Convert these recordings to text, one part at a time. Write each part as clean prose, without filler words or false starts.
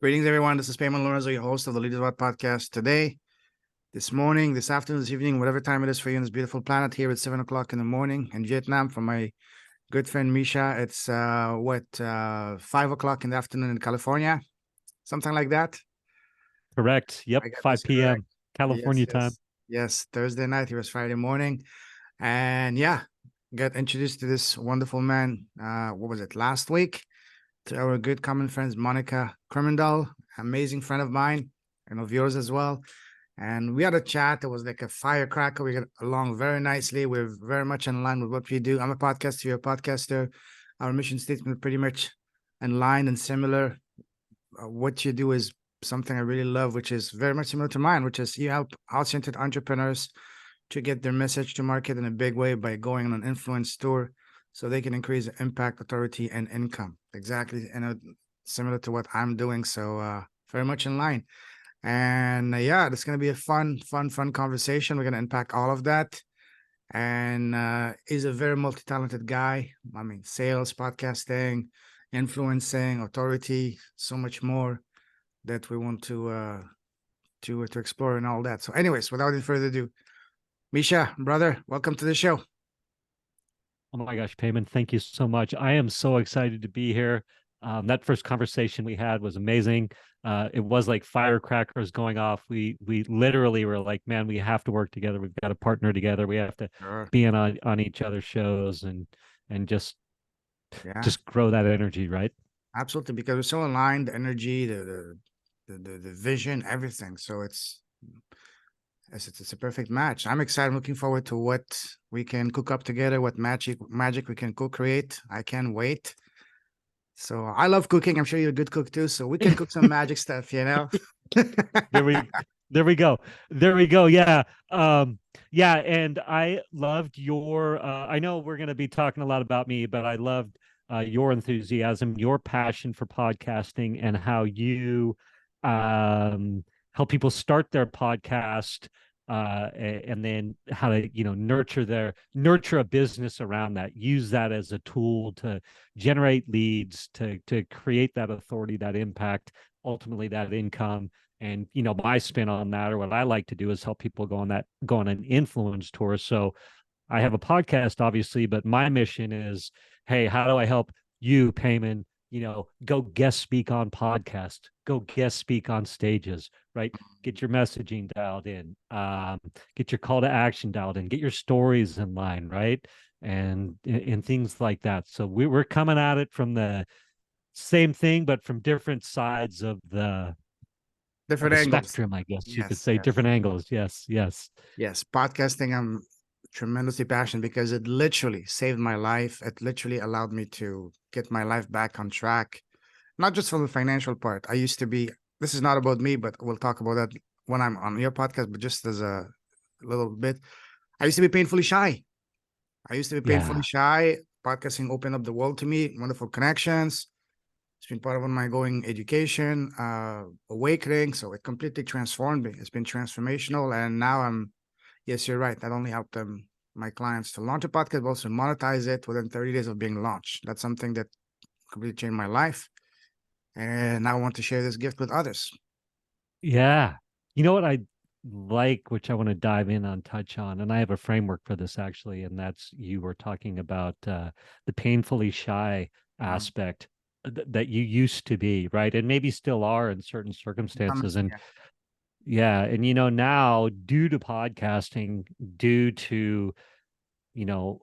Greetings, everyone. This is Payman Lorenzo, your host of the Leaders About podcast. Today, this morning, this afternoon, this evening, whatever time it is for you on this beautiful planet, here at 7 o'clock in the morning in Vietnam. For my good friend Mischa, it's 5 o'clock in the afternoon in California, something like that. Correct. Yep. I got this 5 correct. p.m. California Yes, time. yes, yes. Thursday night, it was Friday morning, and yeah, got introduced to this wonderful man. What was it, last week? To our good common friends, Monika Krimendhal, amazing friend of mine and of yours as well. And we had a chat. It was like a firecracker. We got along very nicely. We're very much in line with what we do. I'm a podcaster, you're a podcaster. Our mission statement is pretty much in line and similar. What you do is something I really love, which is very much similar to mine, which is you help heart-centered entrepreneurs to get their message to market in a big way by going on an influence tour so they can increase impact, authority, and income. Exactly, similar to what I'm doing. So very much in line. And yeah, it's going to be a fun conversation. We're going to unpack all of that. And he's a very multi-talented guy. I mean, sales, podcasting, influencing, authority, so much more that we want to explore and all that. So, anyways, without any further ado, Mischa, brother, welcome to the show. Oh my gosh, Payman, thank you so much. I am so excited to be here. That first conversation we had was amazing. It was like firecrackers going off. We literally were like, man, we have to work together. We've got to partner together. We have to Sure. be on each other's shows and Yeah, just grow that energy, right? absolutely. Because we're so aligned, the energy, the vision, everything. So it's a perfect match. I'm excited. I'm looking forward to what we can cook up together, what magic we can co-create. I can't wait. So I love cooking. I'm sure you're a good cook too. So we can cook some magic stuff, you know. There we there we go. There we go. Yeah. Yeah, and I loved your I know we're going to be talking a lot about me, but I loved your enthusiasm, your passion for podcasting and how you help people start their podcast and then how to nurture a business around that, use that as a tool to generate leads, to create that authority, that impact, ultimately that income. And my spin on that, or what I like to do, is help people go on an influence tour. So I have a podcast, obviously, but my mission is, hey, how do I help you, Payman, go guest speak on podcasts, go guest speak on stages, right? Get your messaging dialed in, get your call to action dialed in, get your stories in line, right? And things like that. So we're coming at it from the same thing, but from different sides of Different the angles. spectrum, I guess you could Yes, say, yes, different angles. Yes, yes. yes. Podcasting, I'm tremendously passionate because it literally saved my life. It literally allowed me to get my life back on track, not just from the financial part. I used to be, this is not about me, but we'll talk about that when I'm on your podcast, but just as a little bit, I used to be painfully shy. Yeah. Podcasting opened up the world to me, wonderful connections. It's been part of my going education, awakening. So it completely transformed me. It's been transformational. And now yes, you're right. Not only help them, my clients to launch a podcast, but also monetize it within 30 days of being launched. That's something that completely changed my life. And I want to share this gift with others. Yeah. You know what I like, which I want to dive in on, touch on, and I have a framework for this actually, and that's, you were talking about the painfully shy Mm. aspect that you used to be, right? And maybe still are in certain circumstances. And Yeah. yeah, and now, due to podcasting, due to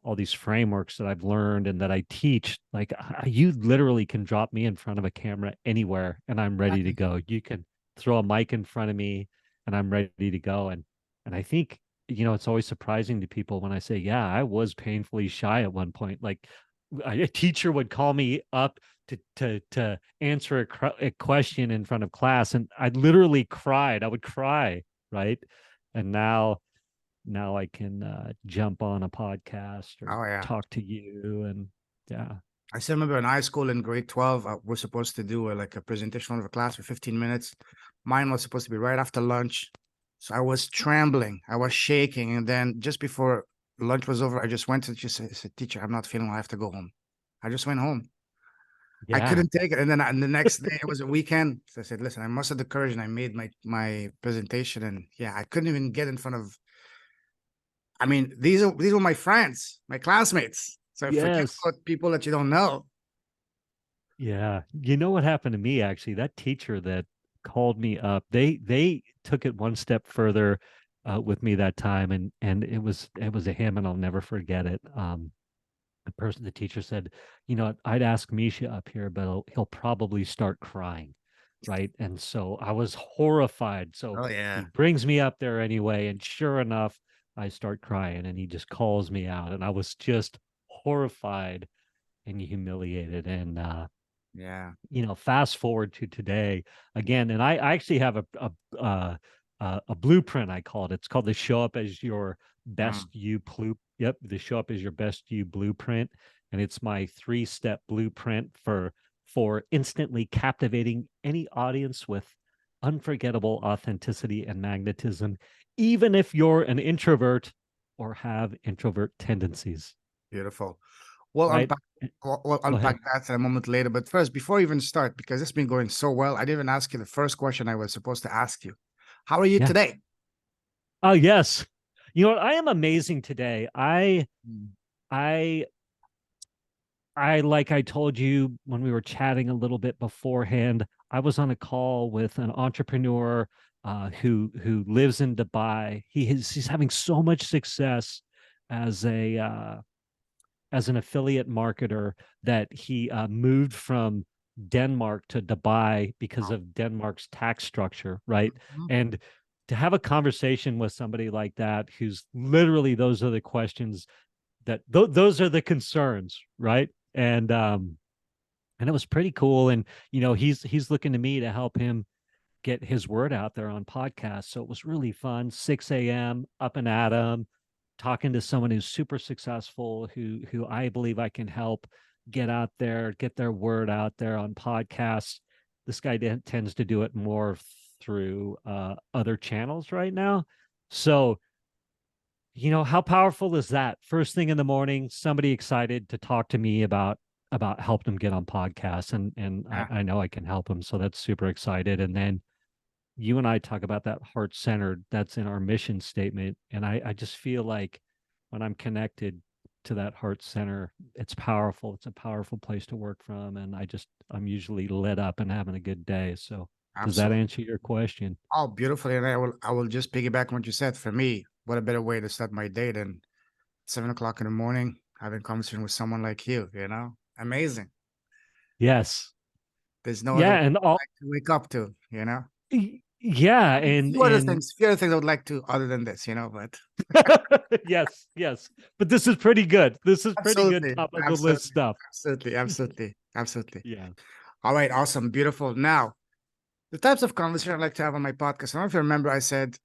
all these frameworks that I've learned and that I teach, like, you literally can drop me in front of a camera anywhere and I'm ready to Exactly. go. You can throw a mic in front of me and I'm ready to go. And I think, it's always surprising to people when I say, yeah, I was painfully shy at one point. Like, a teacher would call me up to answer a question in front of class, and I literally cried. I would cry, right? And now I can jump on a podcast or Oh, yeah. talk to you. And yeah. I still remember in high school in grade 12, we're supposed to do like a presentation of a class for 15 minutes. Mine was supposed to be right after lunch. So I was trembling, I was shaking. And then just before lunch was over, I just went to just said, teacher, I'm not feeling well. I have to go home. I just went home. I Yeah. couldn't take it. And then the next day it was a weekend. So I said, listen, I mustered the courage and I made my presentation. And yeah, I couldn't even get in front of, I mean, these were my friends, my classmates. So forget Yes. about people that you don't know. Yeah. You know what happened to me actually? That teacher that called me up, they took it one step further with me that time, and it was a him, and I'll never forget it. The teacher said, you know, I'd ask Misha up here, but he'll probably start crying, right? And so I was horrified. So Oh he yeah. brings me up there anyway, and sure enough, I start crying, and he just calls me out, and I was just horrified and humiliated. And Yeah. fast forward to today again, and I actually have a blueprint. I call it. It's called the Show Up as Your Mm, Best You Blue. Yep, the Show Up as Your Best You blueprint, and it's my 3-step blueprint for instantly captivating any audience with unforgettable authenticity and magnetism, even if you're an introvert or have introvert tendencies. beautiful. We'll Right? unpack we'll Go unpack ahead. that in a moment later. But first, before we even start, because it's been going so well, I didn't even ask you the first question I was supposed to ask you. How are you Yeah. today? Oh yes. You know what? I am amazing today. Mm. I like I told you when we were chatting a little bit beforehand, I was on a call with an entrepreneur who lives in Dubai. He's having so much success as a as an affiliate marketer that he moved from Denmark to Dubai because Wow. of Denmark's tax structure, right? Mhm. And to have a conversation with somebody like that, who's literally those are the questions those are the concerns, right? And it was pretty cool. And he's looking to me to help him get his word out there on podcasts. So it was really fun. 6 a.m. up and at 'em, talking to someone who's super successful, who I believe I can help get out there, get their word out there on podcasts. This guy tends to do it more through other channels right now. So how powerful is that? First thing in the morning, somebody excited to talk to me about helping them get on podcasts, and Yeah, I know I can help them. So that's super excited. And then you and I talk about that heart centered, that's in our mission statement. And I just feel like when I'm connected to that heart center, it's powerful. It's a powerful place to work from. And I'm usually lit up and having a good day. So does that absolutely. answer your question? Oh, beautifully. And I will just piggyback on what you said. For me, what a better way to start my day than 7 o'clock in the morning, having a conversation with someone like you, Amazing. Yes. There's no other Yeah. way And all, I like to wake up to. yeah. I mean, And, few other things I would like to other than this, but yes, yes. But this is pretty good. This is pretty good absolutely, top of the list absolutely, stuff. absolutely, absolutely, absolutely. Yeah. All right, awesome, beautiful. Now, the types of conversation I like to have on my podcast. I don't know if you remember, I said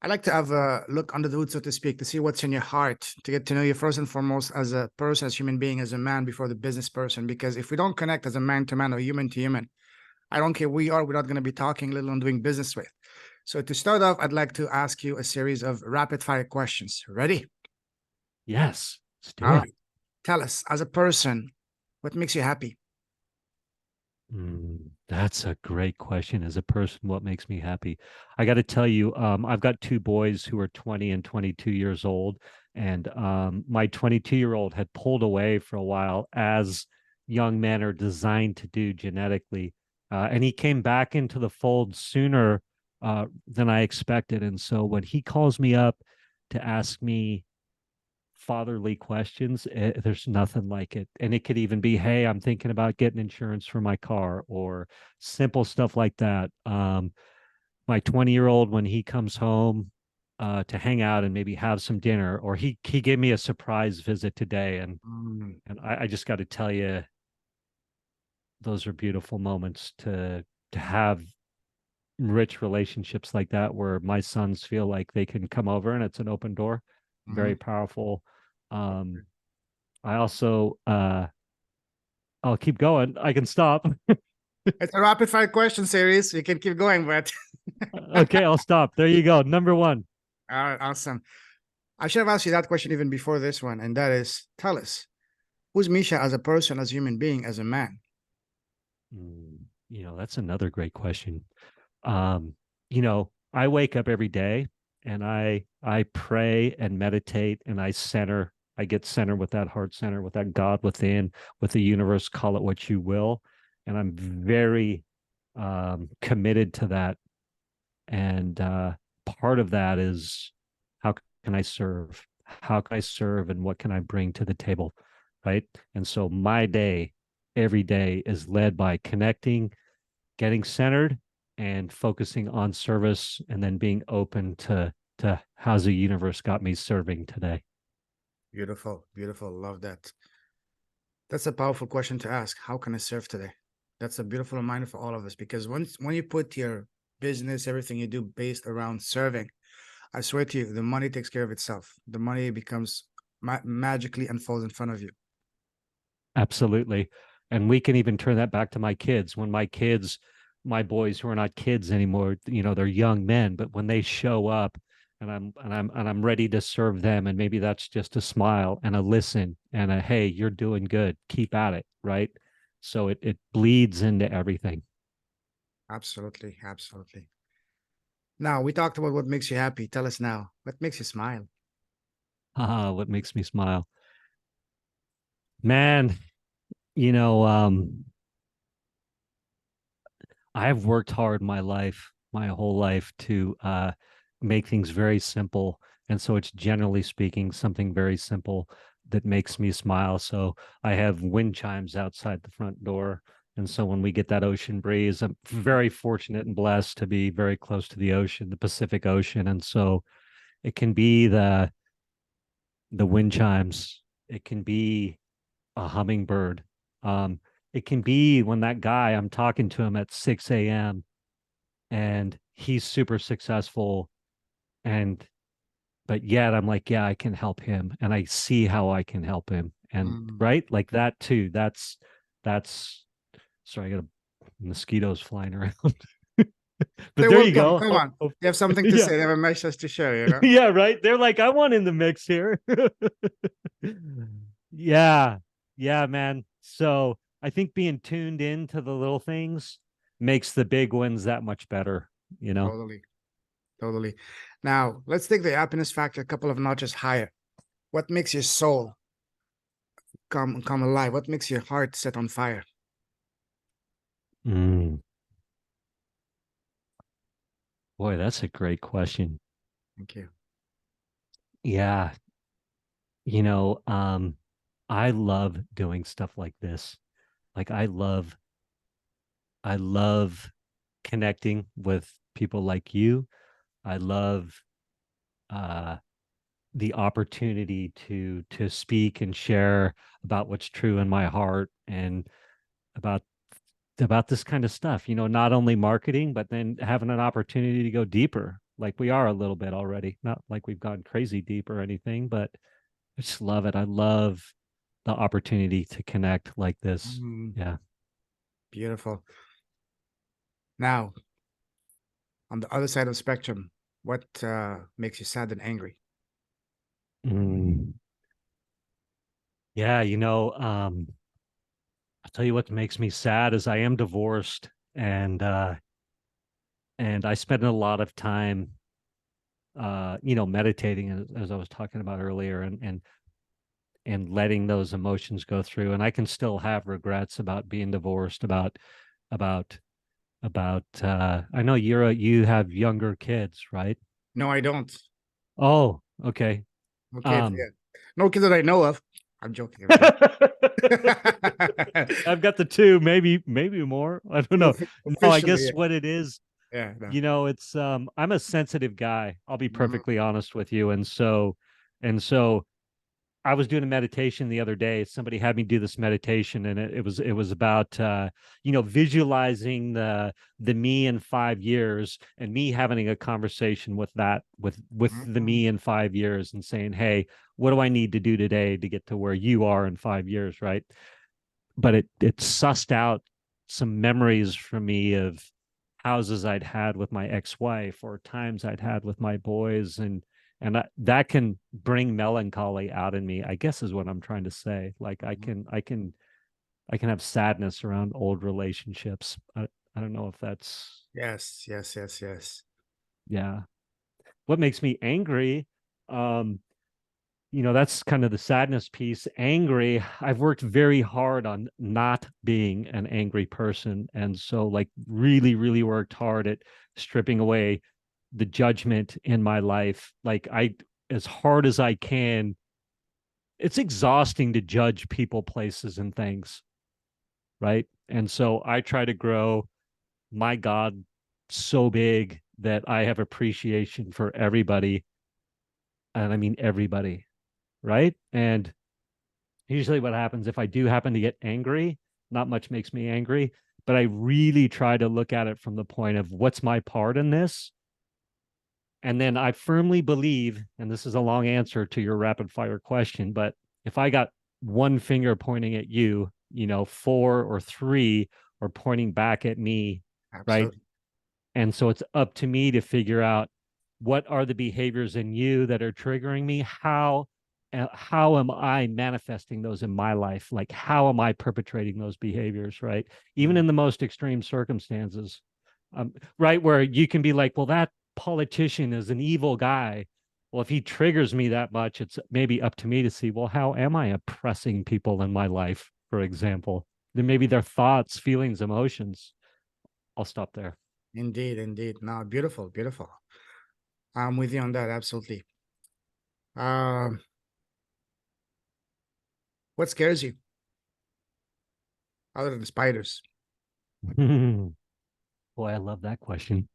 I like to have a look under the hood, so to speak, to see what's in your heart, to get to know you first and foremost as a person, as a human being, as a man before the business person. Because if we don't connect as a man to man or human to human, I don't care who we are, we're not going to be talking, little on doing business with. So to start off, I'd like to ask you a series of rapid fire questions. Ready? Yes. Let's do All it. right. Tell us, as a person, what makes you happy? That's a great question. As a person, what makes me happy? I got to tell you, I've got two boys who are 20 and 22 years old, and my 22-year-old had pulled away for a while, as young men are designed to do genetically, and he came back into the fold sooner than I expected. And so when he calls me up to ask me fatherly questions, there's nothing like it. And it could even be, hey, I'm thinking about getting insurance for my car, or simple stuff like that. My 20-year-old, when he comes home to hang out and maybe have some dinner, or he gave me a surprise visit today, Mm, and I just got to tell you, those are beautiful moments to have rich relationships like that, where my sons feel like they can come over and it's an open door. Very mhm. powerful. um I also I'll keep going. I can stop. It's a rapid fire question series. You can keep going, but Okay, I'll stop. There you go. Number one. all right, awesome. I should have asked you that question even before this one, and that is, tell us, who's Misha as a person, as a human being, as a man? That's another great question. Um, I wake up every day and I pray and meditate and I get center with that heart center, with that God within, with the universe, call it what you will. And I'm very committed to that. And part of that is how can I serve? How can I serve and what can I bring to the table? Right. And so my day, every day is led by connecting, getting centered and focusing on service and then being open to how's the universe got me serving today. Beautiful, beautiful. Love that. That's a powerful question to ask. How can I serve today? That's a beautiful reminder for all of us because when you put your business, everything you do based around serving, I swear to you, the money takes care of itself. The money becomes magically unfolds in front of you. Absolutely. And we can even turn that back to my kids. When my boys who are not kids anymore, they're young men, but when they show up and I'm ready to serve them, and maybe that's just a smile and a listen and a hey, you're doing good, keep at it, right? So it bleeds into everything. Absolutely, absolutely. Now we talked about what makes you happy. Tell us now, what makes you smile? What makes me smile? Man, you know, um, I've worked hard my whole life to make things very simple. And so it's generally speaking something very simple that makes me smile. So I have wind chimes outside the front door. And so when we get that ocean breeze, I'm very fortunate and blessed to be very close to the ocean, the Pacific Ocean. And so it can be the wind chimes, it can be a hummingbird. Um, it can be when that guy I'm talking to him at 6 a.m. and he's super successful, and but yet I'm like, yeah, I can help him and I see how I can help him. And Mm. right, like that too. That's sorry, I got mosquitoes flying around. But They there will you come. go. Come on. They have something to Yeah. say. They have a message to share, you know? Yeah, right. They're like, I want in the mix here. Yeah. Yeah, man. So I think being tuned into the little things makes the big ones that much better, you know? Totally. Totally. Now, let's take the happiness factor a couple of notches higher. What makes your soul come alive? What makes your heart set on fire? Mm, boy, that's a great question. Thank you. Yeah. You know, um, I love doing stuff like this. Like I love connecting with people like you. I love uh the opportunity to speak and share about what's true in my heart and about this kind of stuff, not only marketing but then having an opportunity to go deeper, like we are a little bit already, not like we've gone crazy deep or anything, but I just love it. I love the opportunity to connect like this. Mm, Yeah. beautiful. Now, on the other side of the spectrum, what makes you sad and angry? Mm. Yeah, I'll tell you what makes me sad is I am divorced, and I spend a lot of time meditating, as I was talking about earlier, and letting those emotions go through. And I can still have regrets about being divorced, about I know you have younger kids, right? No, I don't. Oh, okay. No kids. Um Yeah. No kids that I know of. I'm joking. I'm joking. I've got the two, maybe more. I don't know. No, I Officially, guess yeah. what it is, Yeah. No. it's I'm a sensitive guy. I'll be Mhm. perfectly honest with you. And so I was doing a meditation the other day. Somebody had me do this meditation, and it was about visualizing the me in 5 years, and me having a conversation with that with the Mhm. me in 5 years, and saying, hey, what do I need to do today to get to where you are in 5 years, right? But it sussed out some memories for me of houses I'd had with my ex-wife or times I'd had with my boys, and that can bring melancholy out in me, I guess is what I'm trying to say. Like I Mhm. can I can I can have sadness around old relationships. I don't know if that's, Yes, yes, yes, yes. yeah. What makes me angry? Um, that's kind of the sadness piece. Angry, I've worked very hard on not being an angry person. And so, like, really, really worked hard at stripping away the judgment in my life. Like, as hard as I can, it's exhausting to judge people, places, and things. Right. And so I try to grow my God so big that I have appreciation for everybody. And I mean, everybody. Right. And usually what happens if I do happen to get angry, not much makes me angry, but I really try to look at it from the point of what's my part in this. And then I firmly believe, and this is a long answer to your rapid fire question, but if I got one finger pointing at you, four or three are pointing back at me, right? Absolutely. And so it's up to me to figure out what are the behaviors in you that are triggering me? How am I manifesting those in my life? Like, how am I perpetrating those behaviors, right? Even Mm. in the most extreme circumstances, right? Where you can be like, well, that politician is an evil guy. Well, if he triggers me that much, it's maybe up to me to see, well, how am I oppressing people in my life, for example? Then maybe their thoughts, feelings, emotions. I'll stop there. Indeed, indeed. No, beautiful, beautiful. I'm with you on that. Absolutely. Um, what scares you other than spiders? Boy, I love that question.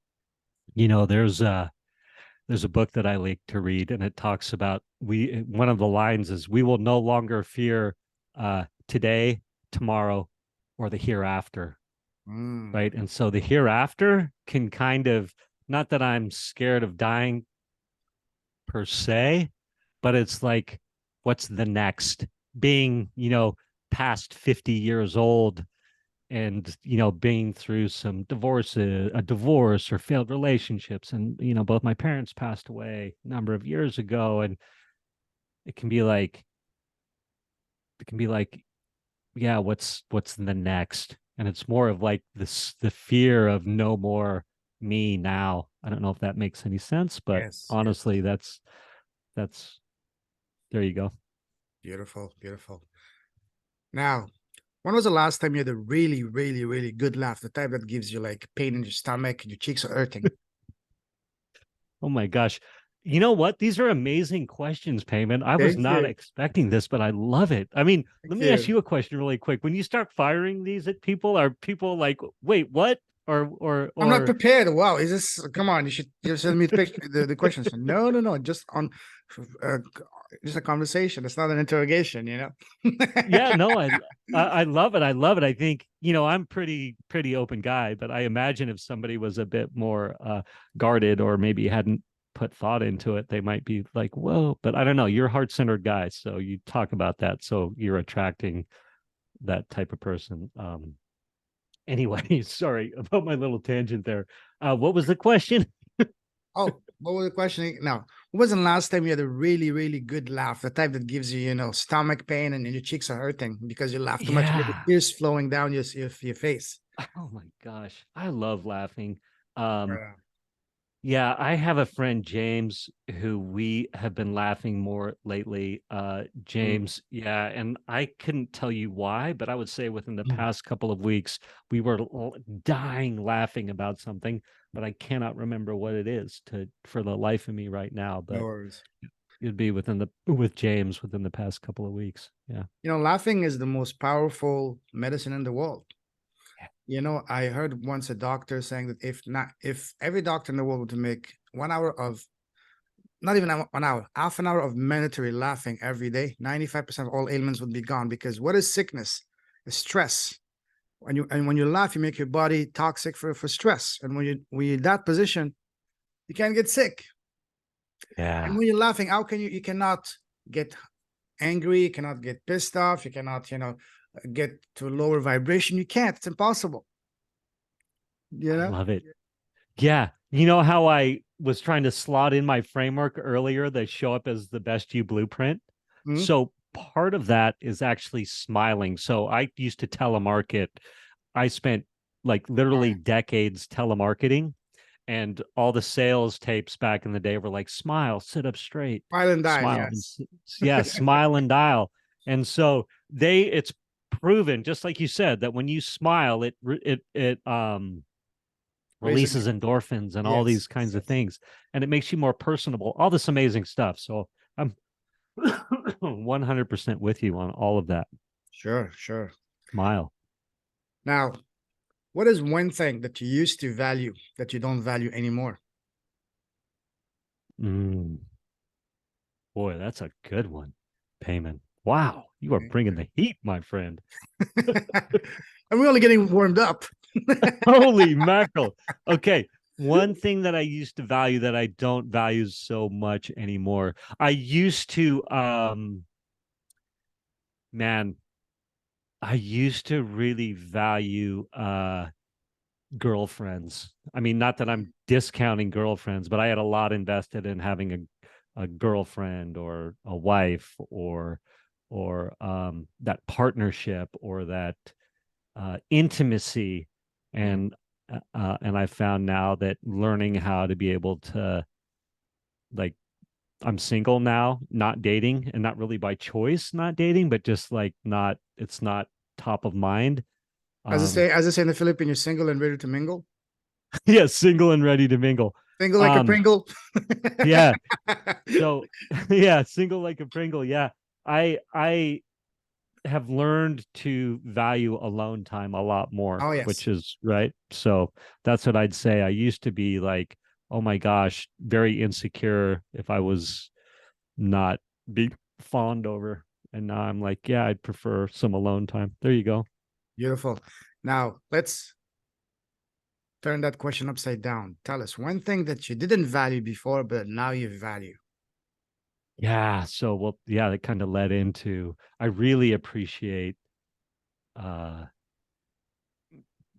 There's a book that I like to read, and it talks about one of the lines is we will no longer fear today, tomorrow, or the hereafter, Mm. right? And so the hereafter can kind of, not that I'm scared of dying per se, but it's like, what's the next? Being, past 50 years old and being through some a divorce or failed relationships, and both my parents passed away a number of years ago, and it can be like it can be like yeah, what's the next? And it's more of like the fear of no more me now. I don't know if that makes any sense, but Yes, yes. honestly, that's there you go. Beautiful, beautiful. Now, when was the last time you had a really, really, really good laugh? The type that gives you like pain in your stomach, your cheeks are hurting. Oh my gosh. You know what? These are amazing questions, Payman. I was Thank not you. expecting this, but I love it. I mean, let Thank me ask you. you a question really quick. When you start firing these at people, are people like, wait, what? I'm not Or prepared. Wow, is this? Come on, you should send me the questions. No, no, no. Just on, uh, just a conversation. It's not an interrogation. yeah, no, I love it. I love it. I think, I'm pretty open guy, but I imagine if somebody was a bit more guarded or maybe hadn't put thought into it, they might be like, whoa, but I don't know. You're a heart-centered guy, so you talk about that. So you're attracting that type of person. Anyway, sorry about my little tangent there. What was the question? Oh, what was the question? Now, when was the last time you had a really, really good laugh? The type that gives you, stomach pain and your cheeks are hurting because you laugh too much. You get the Yeah. tears flowing down your face. Oh my gosh. I love laughing. Um, Yeah. Yeah, I have a friend, James, who we have been laughing more lately. Mm, James, yeah, and I couldn't tell you why, but I would say within the mm. past couple of weeks, we were dying laughing about something, but I cannot remember what it is for the life of me right now. No But worries. it'd be with James within the past couple of weeks. Yeah. Laughing is the most powerful medicine in the world. I heard once a doctor saying that if every doctor in the world were to make 1 hour of, not even 1 hour, half an hour of mandatory laughing every day, 95% of all ailments would be gone. Because what is sickness? It's stress. When you laugh, you make your body toxic for stress. And when you're in that position, you can't get sick. And Yeah. when you're laughing, how can you cannot get angry, you cannot get pissed off, you cannot, get to a lower vibration. You can't. It's impossible. You I know? love it. Yeah. You know how I was trying to slot in my framework earlier that show up as the best you blueprint? Mhm. So part of that is actually smiling. So I used to telemarket. I spent like Oh, literally yeah. decades telemarketing, and all the sales tapes back in the day were like, smile, sit up straight, File and dial, smile, and yes. yeah, smile and dial. And so it's proven, just like you said, that when you smile, it Raise releases endorphins and all yes, these kinds of yes. things, and it makes you more personable. All this amazing stuff. So I'm 100% with you on all of that. Sure, sure. Smile. Now, what is one thing that you used to value that you don't value anymore? Mm, boy, that's a good one. Payment. Wow, you are bringing the heat, my friend. And we're only getting warmed up. Holy mackerel. Okay. One thing that I used to value that I don't value so much anymore. I used to, man, I used to really value girlfriends. I mean, not that I'm discounting girlfriends, but I had a lot invested in having a girlfriend or a wife or that partnership or that intimacy. Mm. And I found now that learning how to be able to, like, I'm single now, not dating, and not really by choice, not dating, but just like not, it's not top of mind. Um, As I say in the Philippines, you're single and ready to mingle. yeah, single and ready to mingle. Single like a Um, Pringle. yeah. So yeah, single like a Pringle. Yeah. I have learned to value alone time a lot more, Oh yes. which is right. So that's what I'd say. I used to be like, oh my gosh, very insecure if I was not be fawned over. And now I'm like, yeah, I'd prefer some alone time. There you go. Beautiful. Now let's turn that question upside down. Tell us one thing that you didn't value before, but now you value. Yeah. So well, yeah, that kind of led into I really appreciate uh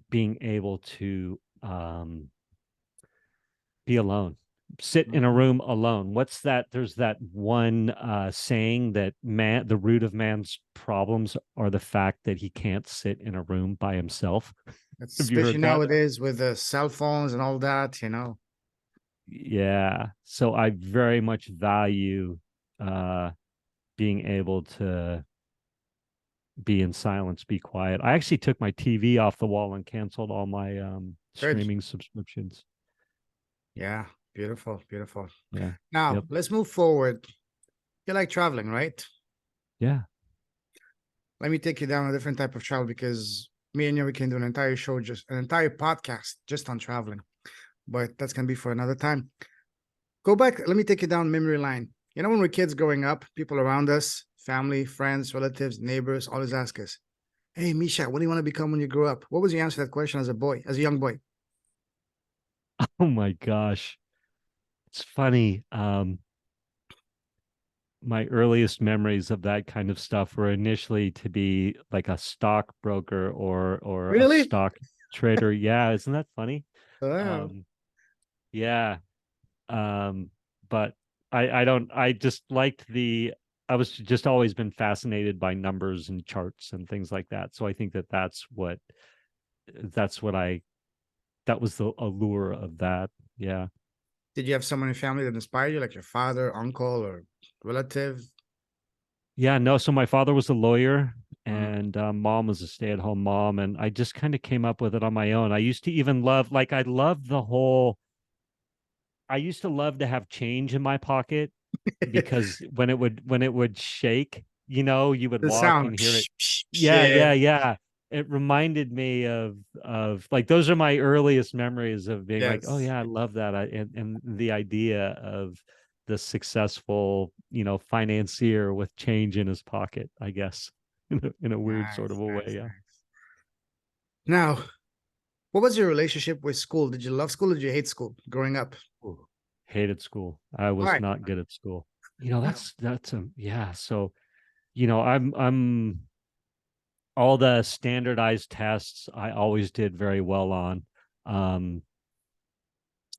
being able to be alone, sit in a Mhm. room alone. What's that? There's that one saying that the root of man's problems are the fact that he can't sit in a room by himself. Have you Especially heard that? nowadays with the cell phones and all that, you know. Yeah. So I very much value uh, being able to be in silence, be quiet. I actually took my TV off the wall and canceled all my Good. streaming subscriptions. Yeah. Beautiful. Beautiful. Yeah. Now Yep. let's move forward. You like traveling, right? Yeah. Let me take you down a different type of travel because me and you we can do an entire show, just an entire podcast just on traveling. But that's gonna be for another time. Go back. Let me take you down memory line. You know, when we're kids growing up, people around us, family, friends, relatives, neighbors, always ask us, "Hey, Misha, what do you want to become when you grow up?" What was your answer to that question as a boy, as a young boy? Oh my gosh. It's funny. My earliest memories of that kind of stuff were initially to be like a stockbroker or a Really? stock trader. Yeah, isn't that funny? Wow. Um, yeah. Um, but I don't I just liked the I was just always been fascinated by numbers and charts and things like that. So I think that that's what I that was the allure of that. Yeah. Did you have someone in family that inspired you, like your father, uncle, or relative? Yeah, no. So my father was a lawyer, Mm. and mom was a stay-at-home mom, and I just kind of came up with it on my own. I used to even love, like, I loved the whole. I used to love to have change in my pocket because when it would shake, you would The walk sound. and hear it. Yeah, Yeah. yeah, yeah. It reminded me of like those are my earliest memories of being like, oh Yes. yeah, I love that. And the idea of the successful, financier with change in his pocket, I guess, in a weird sort of Nice, a way. nice, Yeah. nice. Now, what was your relationship with school? Did you love school? Or did you hate school growing up? Ooh, hated school. I was Why? not good at school. Yeah. So, I'm all the standardized tests I always did very well on. Um,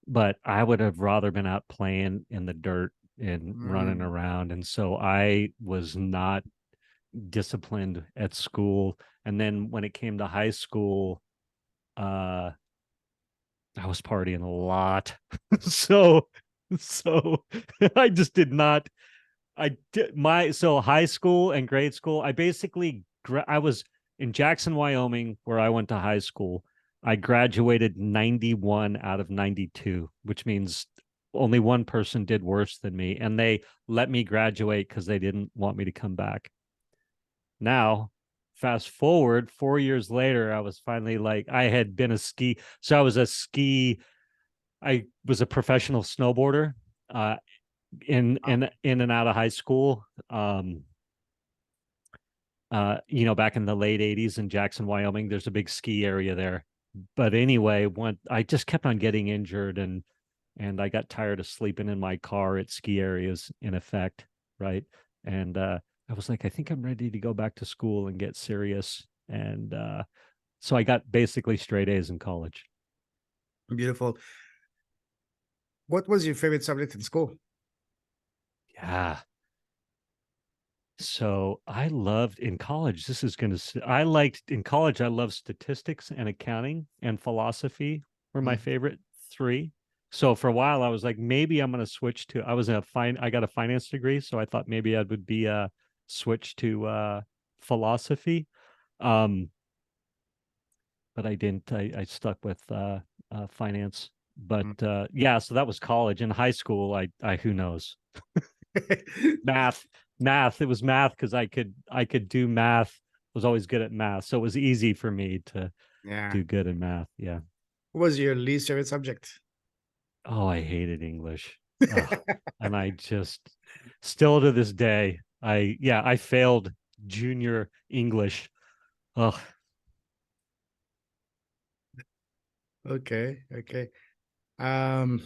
but I would have rather been out playing in the dirt and running Mm, around. And so I was not, disciplined at school. And then when it came to high school, uh, I was partying a lot. so, so I just did not. I did my so high school and grade school. I basically I was in Jackson, Wyoming, where I went to high school. I graduated 91 out of 92, which means only one person did worse than me, and they let me graduate because they didn't want me to come back. Now, fast forward 4 years later, I was finally like, I had been a ski. So I was a professional snowboarder uh, Wow. in and out of high school. Back in the late 80s in Jackson, Wyoming, there's a big ski area there. But anyway, when I just kept on getting injured and I got tired of sleeping in my car at ski areas in effect, right? And I was like, I think I'm ready to go back to school and get serious. And so I got basically straight A's in college. Beautiful. What was your favorite subject in school? Yeah. So I loved in college. I liked in college, I loved statistics and accounting and philosophy were my Mm. favorite three. So for a while, I was like, maybe I'm going to switch to, I got a finance degree. So I thought maybe I would be switch to philosophy. Um, but I didn't. I stuck with finance. But Mm. yeah, so that was college. In high school, who knows? math Math, it was math because I could do math, was always good at math, so it was easy for me to Yeah. do good in math. Yeah. What was your least favorite subject? Oh, I hated English. Oh, and I just still to this day, I failed junior English. Oh, Okay, okay. Um,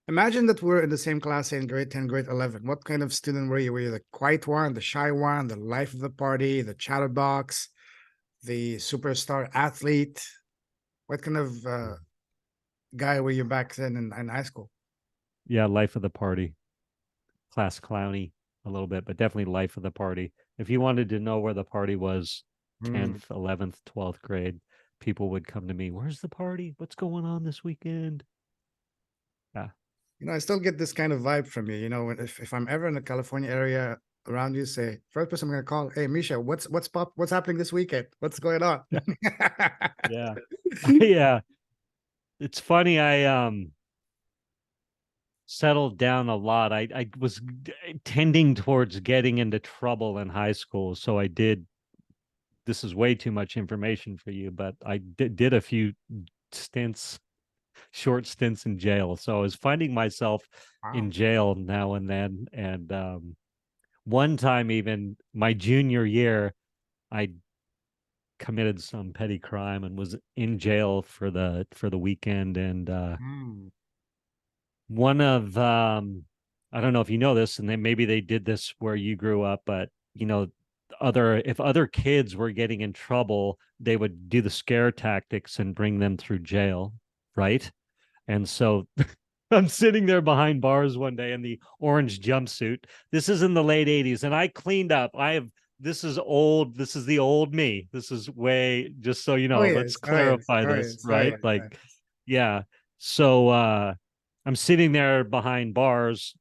Imagine that we're in the same class in grade 10, grade 11. What kind of student were you? Were you the quiet one, the shy one, the life of the party, the chatterbox, the superstar athlete? What kind of guy were you back then in high school? yeah, life of the party, class clowny a little bit, but definitely life of the party. If you wanted to know where the party was, Mm. 10th, 11th, 12th grade, people would come to me, where's the party? What's going on this weekend? Yeah. I still get this kind of vibe from you. If I'm ever in the California area around you, say first person I'm gonna call, hey Misha, what's happening this weekend? What's going on? Yeah. Yeah. It's funny. I settled down a lot. I was tending towards getting into trouble in high school. So I did, this is way too much information for you, but I did a few stints, short stints in jail. So I was finding myself in Wow. jail now and then. And one time, even my junior year, I committed some petty crime and was in jail for the weekend. And Mm. one of I don't know if you know this, and then maybe they did this where you grew up, but other kids were getting in trouble, they would do the scare tactics and bring them through jail, right? And so I'm sitting there behind bars one day in the orange jumpsuit. This is in the late 80s, and I cleaned up. I have This is old. This is the old me. This is way, just so you Oh know, let's yes, oh yes, clarify oh this, yes, oh right? yes, oh Like, yes. yeah. So I'm sitting there behind bars,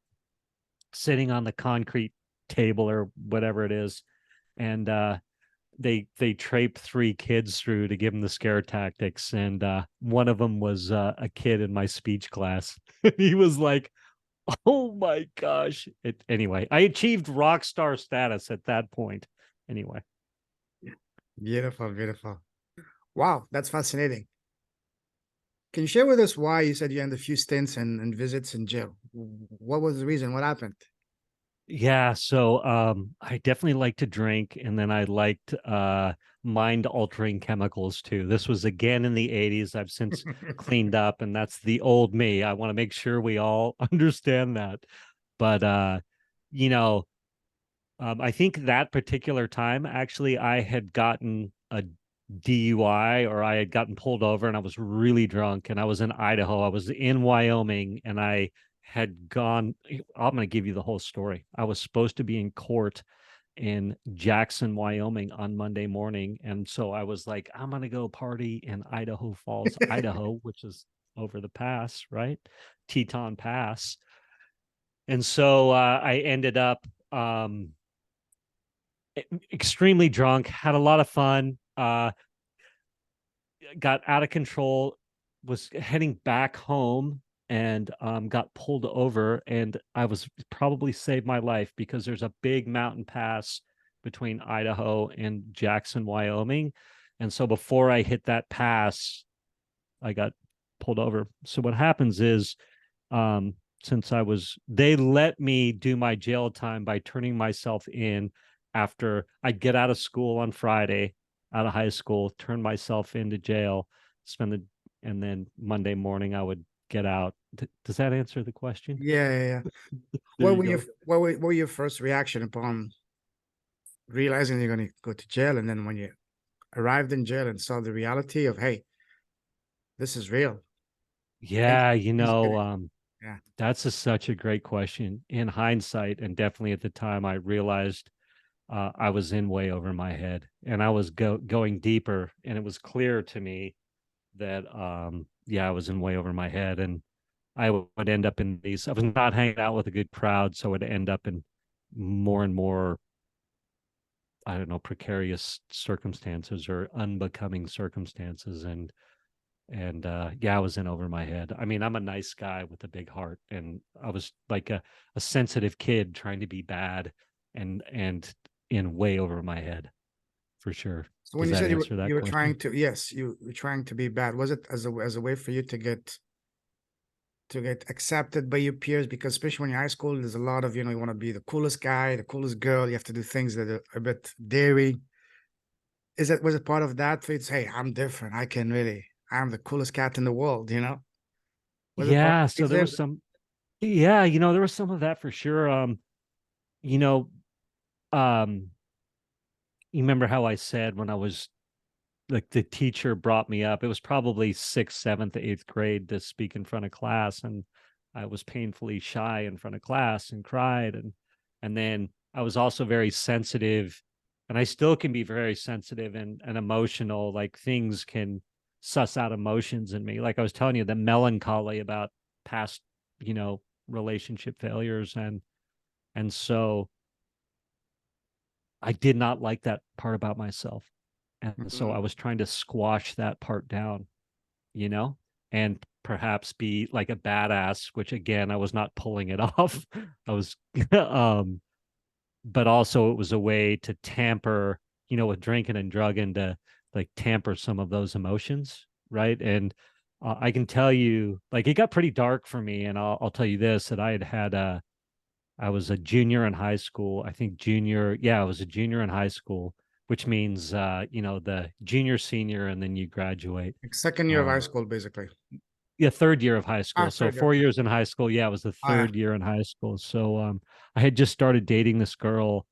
sitting on the concrete table or whatever it is, and they trape three kids through to give them the scare tactics, and one of them was a kid in my speech class. He was like, oh my gosh. Anyway, I achieved rock star status at that point. Anyway. Beautiful, beautiful. Wow, that's fascinating. Can you share with us why you said you had a few stints and visits in jail? What was the reason? What happened? Yeah, so I definitely like to drink, and then I liked mind altering chemicals too. This was again in the 80s. I've since cleaned up, and that's the old me. I want to make sure we all understand that. But you know, I think that particular time, actually, I had gotten a DUI, or I had gotten pulled over and I was really drunk, and I was in Idaho. I was in Wyoming, and I had gone. I'm going to give you the whole story. I was supposed to be in court in Jackson, Wyoming on Monday morning. And so I was like, I'm going to go party in Idaho Falls, Idaho, which is over the pass, right? Teton Pass. And so I ended up extremely drunk, had a lot of fun, got out of control, was heading back home and got pulled over. And I was probably saved my life because there's a big mountain pass between Idaho and Jackson, Wyoming. And so before I hit that pass, I got pulled over. So what happens is, since they let me do my jail time by turning myself in after I get out of school on Friday, out of high school, turn myself into jail, and then Monday morning I would get out. Does that answer the question? Yeah, yeah, yeah. There What you were go. what were your first reaction upon realizing you're going to go to jail, and then when you arrived in jail and saw the reality of, hey, this is real. Things, Yeah, things get it. Yeah. that's such a great question. In hindsight, and definitely at the time, I realized I was in way over my head, and I was going deeper, and it was clear to me that yeah, I was in way over my head, and I would end up in these. I was not hanging out with a good crowd, so I would end up in more and more, I don't know, precarious circumstances or unbecoming circumstances, and yeah, I was in over my head. I mean, I'm a nice guy with a big heart, and I was like a sensitive kid trying to be bad, and in way over my head for sure. So when Does you that said answer you that were question? trying to, yes, you were trying to be bad, was it as a way for you to get accepted by your peers? Because especially when you're high school, there's a lot of, you want to be the coolest guy, the coolest girl. You have to do things that are a bit daring. Was it part of that for you to say, hey, I'm different. I'm the coolest cat in the world? Was it part Yeah, of so it? there was some, yeah, there was some of that for sure. You know, um, you remember how I said when I was like the teacher brought me up, it was probably sixth, seventh, eighth grade to speak in front of class, and I was painfully shy in front of class and cried, and then I was also very sensitive, and I still can be very sensitive and emotional. Like things can suss out emotions in me. Like I was telling you, the melancholy about past, relationship failures, and so I did not like that part about myself. And so I Mhm. was trying to squash that part down, you know, and perhaps be like a badass, which again, I was not pulling it off. I was, but also it was a way to tamper, with drinking and drugging to like tamper some of those emotions. Right. And I can tell you, like, it got pretty dark for me. And I'll tell you this, that I was a junior in high school. I think junior. Yeah, I was a junior in high school, which means the junior, senior, and then you graduate. Like second year of high Um, school, basically. yeah, third year of high school. So Third year. 4 years in high school. Yeah, it was the Oh, yeah. third year in high school. So I had just started dating this girl,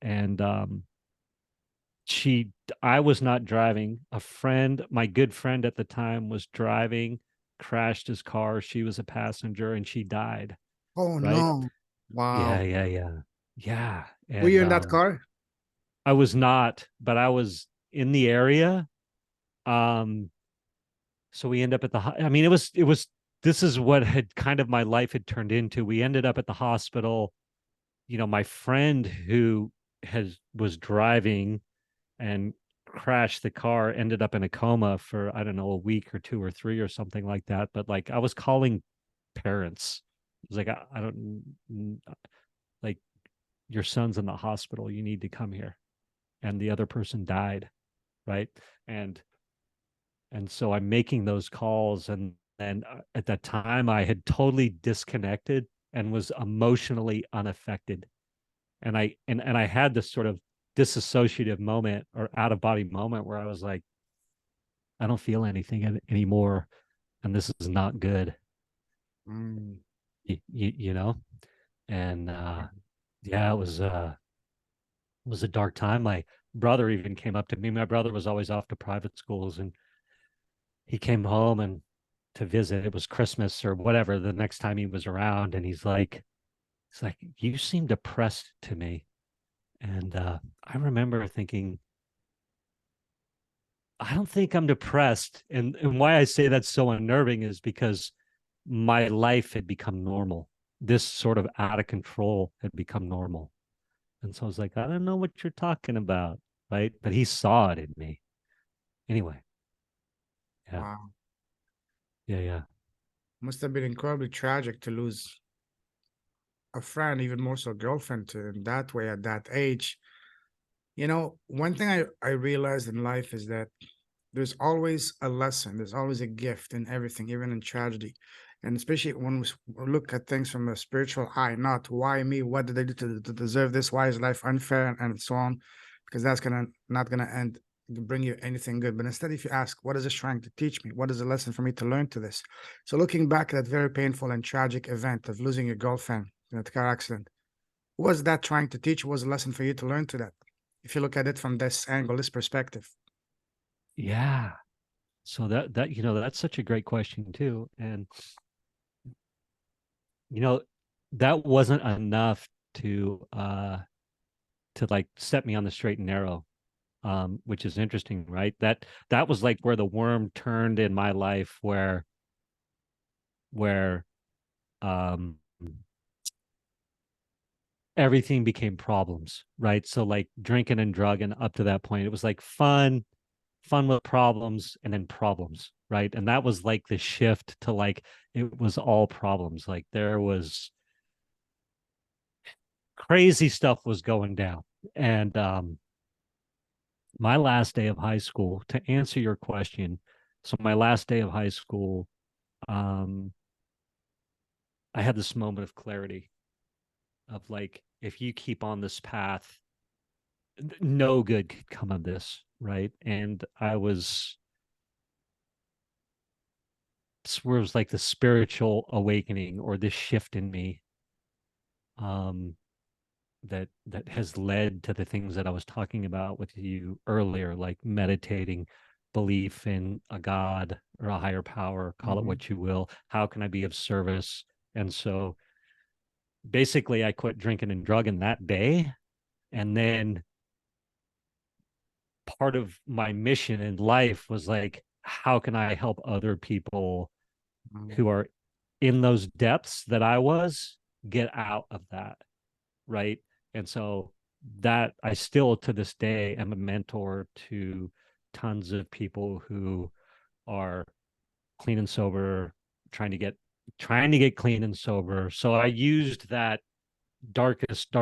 and she, I was not driving. A friend, my good friend at the time, was driving, crashed his car. She was a passenger, and she died. Oh, Right? no. Yeah, Wow. yeah, yeah, yeah. Were you And in that car? I was not, but I was in the area. Um, so we end up at I mean, this is what had kind of my life had turned into. We ended up at the hospital. My friend who was driving and crashed the car ended up in a coma for, I don't know, a week or two or three or something like that. But like I was calling parents. I was like, I don't like, your son's in the hospital. You need to come here. And the other person died. Right. And so I'm making those calls, and at that time I had totally disconnected and was emotionally unaffected, and I had this sort of disassociative moment or out of body moment where I was like, I don't feel anything anymore, and this is not good. Mm. You know. And yeah, it was a dark time. My brother even came up to me. My brother was always off to private schools, and he came home and to visit. It was Christmas or whatever the next time he was around, and he's like, you seem depressed to me. And I remember thinking, I don't think I'm depressed. And why I say that's so unnerving is because my life had become normal. This sort of out of control had become normal. And so I was like, I don't know what you're talking about. Right. But he saw it in me. Anyway. Yeah. Wow. Yeah. Yeah. Must have been incredibly tragic to lose a friend, even more so a girlfriend, to in that way at that age. One thing I realized in life is that there's always a lesson, there's always a gift in everything, even in tragedy. And especially when we look at things from a spiritual eye, not why me, what did I do to deserve this? Why is life unfair? And so on, because that's gonna not gonna end bring you anything good. But instead, if you ask, what is this trying to teach me? What is the lesson for me to learn to this? So looking back at that very painful and tragic event of losing your girlfriend in a car accident, what was that trying to teach? What was a lesson for you to learn to that? If you look at it from this angle, this perspective. Yeah. So that's such a great question too. And you know, that wasn't enough to like set me on the straight and narrow, which is interesting, right? That was like where the worm turned in my life, where um everything became problems, right? So like drinking and drugging up to that point, it was like fun with problems and then problems, right? And that was like the shift to like it was all problems. Like there was crazy stuff was going down. And my last day of high school, to answer your question, so my last day of high school, um, I had this moment of clarity of like, if you keep on this path, no good could come of this, right? And I was where it was like the spiritual awakening or this shift in me, um, that has led to the things that I was talking about with you earlier, like meditating, belief in a God or a higher power, call it Mhm. what you will. How can I be of service? And so basically I quit drinking and drugging that day. And then part of my mission in life was like, how can I help other people who are in those depths that I was get out of that? Right. And so that I still to this day am a mentor to tons of people who are clean and sober, trying to get clean and sober. So I used that darkest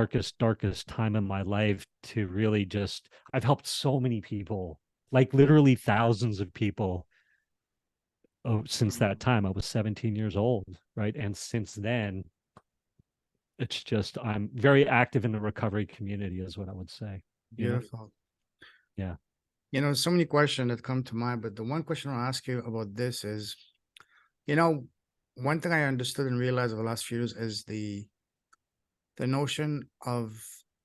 time in my life to really just I've helped so many people, like literally thousands of people. Oh, since that time, I was 17 years old, right? And since then, it's just I'm very active in the recovery community, is what I would say. You know? Beautiful. Yeah. So many questions that come to mind, but the one question I'll ask you about this is, you know, one thing I understood and realized over the last few years is the notion of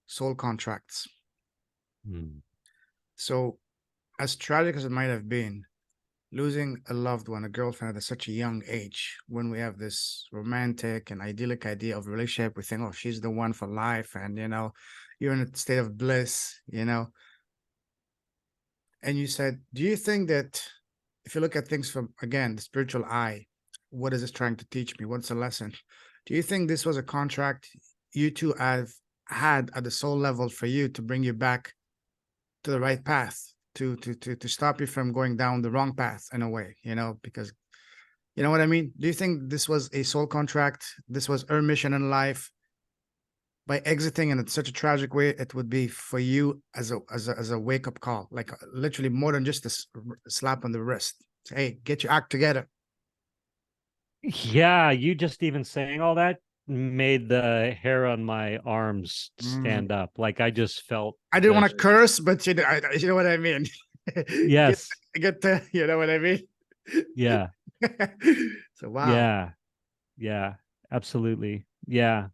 soul contracts. Mm. So, as tragic as it might have been, losing a loved one, a girlfriend at such a young age, when we have this romantic and idyllic idea of relationship, we think, oh, she's the one for life, and you're in a state of bliss. And you said, do you think that if you look at things from, again, the spiritual eye, what is this trying to teach me? What's the lesson? Do you think this was a contract you two have had at the soul level for you to bring you back to the right path, to stop you from going down the wrong path in a way, because you know what I mean? Do you think this was a soul contract? This was her mission in life by exiting in such a tragic way? It would be for you as a wake up call, like literally more than just a slap on the wrist. Say, hey, get your act together. Yeah, you just even saying all that made the hair on my arms Mm. stand up. Like I just felt I didn't want this. to curse, but you know what I mean. get Yes. get the you know what I mean. Yeah. So wow. Yeah. Yeah. Absolutely. Yeah.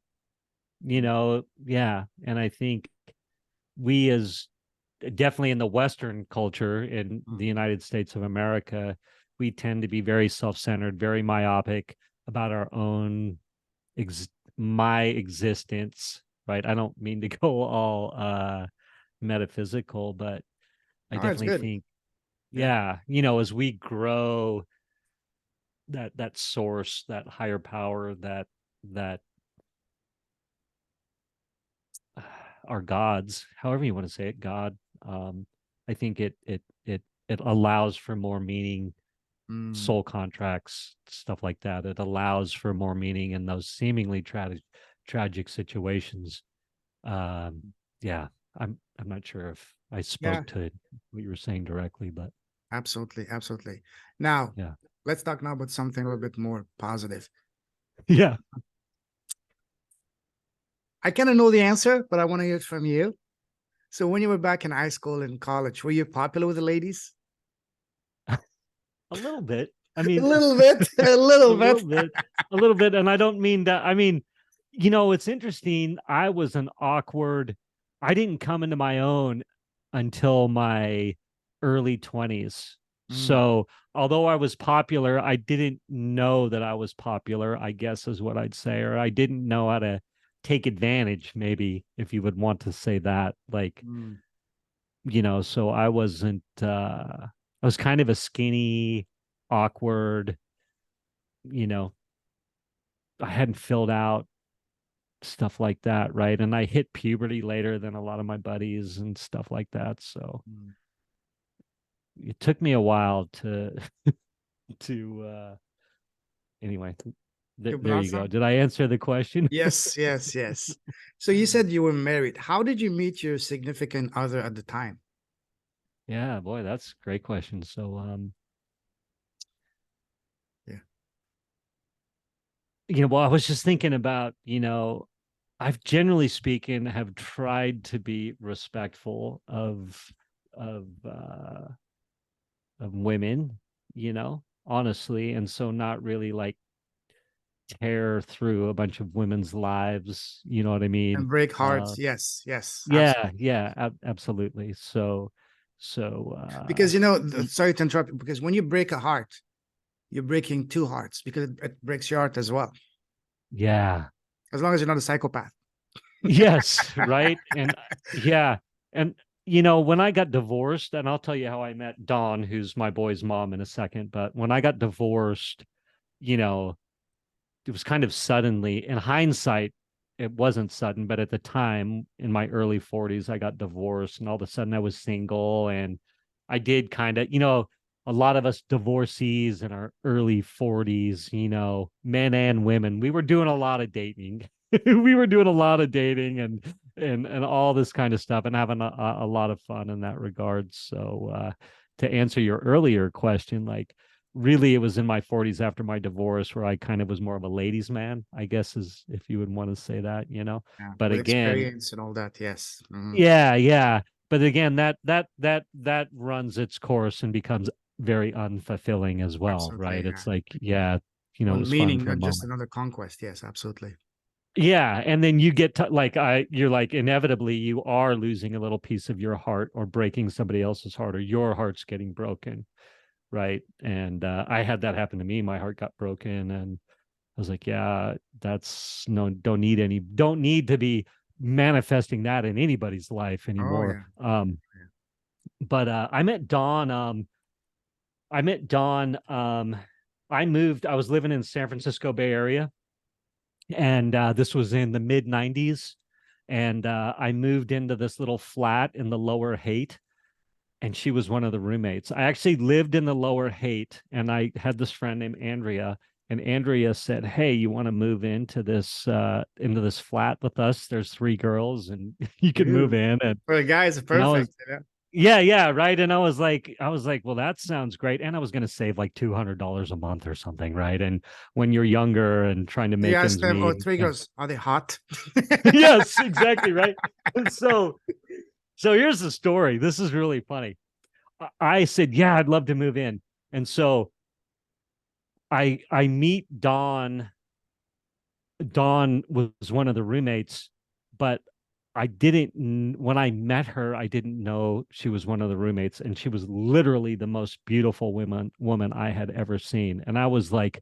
Yeah. And I think we as definitely in the Western culture in the Mhm. United States of America, we tend to be very self-centered, very myopic about our own my existence. right? I don't mean to go all metaphysical, but I Oh, it's definitely good. think, Yeah. yeah, as we grow, that source, that higher power, that our gods, however you want to say it, God, um, I think it allows for more meaning, Mm. soul contracts, stuff like that. It allows for more meaning in those seemingly tragic situations. Yeah, I'm not sure if I Yeah, spoke to what you were saying directly, but absolutely. Absolutely. Now, yeah. let's talk now about something a little bit more positive. Yeah. I kind of know the answer, but I want to hear it from you. So when you were back in high school and college, were you popular with the ladies? A little bit. I A mean, little bit, a a little bit. little bit, a little bit. And I don't mean that. I mean, it's interesting. I was an awkward, I didn't come into my own until my early 20s. Mm, So, although I was popular, I didn't know that I was popular, I guess is what I'd say, or I didn't know how to take advantage, maybe, if you would want to say that. Like, mm. so I wasn't, I was kind of a skinny, awkward, you know, I hadn't filled out stuff like that, right? And I hit puberty later than a lot of my buddies and stuff like that. So Mm. it took me a while to to anyway, To there you go. blossom? Did I answer the question? Yes, yes, yes. So you said you were married. How did you meet your significant other at the time? Yeah, boy, that's a great question. So Yeah. well, I was just thinking about, I've generally speaking have tried to be respectful of of women, honestly, and so not really like tear through a bunch of women's lives, you know what I mean? And break Uh hearts. Yes, yes, yeah, absolutely. yeah, absolutely. So Because sorry to interrupt, because when you break a heart, you're breaking two hearts because it breaks your heart as well. yeah. As long as you're not a psychopath. Yes, right? And yeah, and when I got divorced, and I'll tell you how I met Dawn, who's my boy's mom, in a second, but when I got divorced, you know, it was kind of suddenly. In hindsight, it wasn't sudden, but at the time in my early 40s, I got divorced, and all of a sudden I was single. And I did kind of, a lot of us divorcees in our early 40s, men and women, we were doing a lot of dating. We were doing a lot of dating and all this kind of stuff, and having a lot of fun in that regard. So to answer your earlier question, like, really, it was in my 40s after my divorce where I kind of was more of a ladies' man, I guess, is if you would want to say that. Yeah, But with again, experience and all that. Yes. Mhm. yeah, yeah. But again, that runs its course and becomes very unfulfilling as well, Absolutely. right? Yeah. It's like, yeah, it One was fun meaning, for a not just moment. another conquest. Yes, absolutely. Yeah, and then you get to, like, you're like, inevitably you are losing a little piece of your heart or breaking somebody else's heart, or your heart's getting broken, right? And I had that happen to me. My heart got broken, and I was like, yeah, that's no, don't need to be manifesting that in anybody's life Oh anymore. yeah. But I met Dawn. I was living in San Francisco Bay Area, and this was in the mid 90s. And I moved into this little flat in the Lower Haight, and she was one of the roommates. I actually lived in the Lower Haight, and I had this friend named Andrea. And Andrea said, "Hey, you want to move into this flat with us? There's three girls, and you could move Dude, in." And for the guys, I was, perfect. yeah, yeah, right. And I was like, well, that sounds great. And I was going to save like $200 a month or something, right? And when you're younger and trying to You make ask ends them, oh, meet, three girls, are they hot? yes, exactly, right. And so here's the story. This is really funny. I said, yeah, I'd love to move in. And so I meet Dawn. Dawn was one of the roommates, but I didn't, when I met her, I didn't know she was one of the roommates. And she was literally the most beautiful woman I had ever seen. And I was like,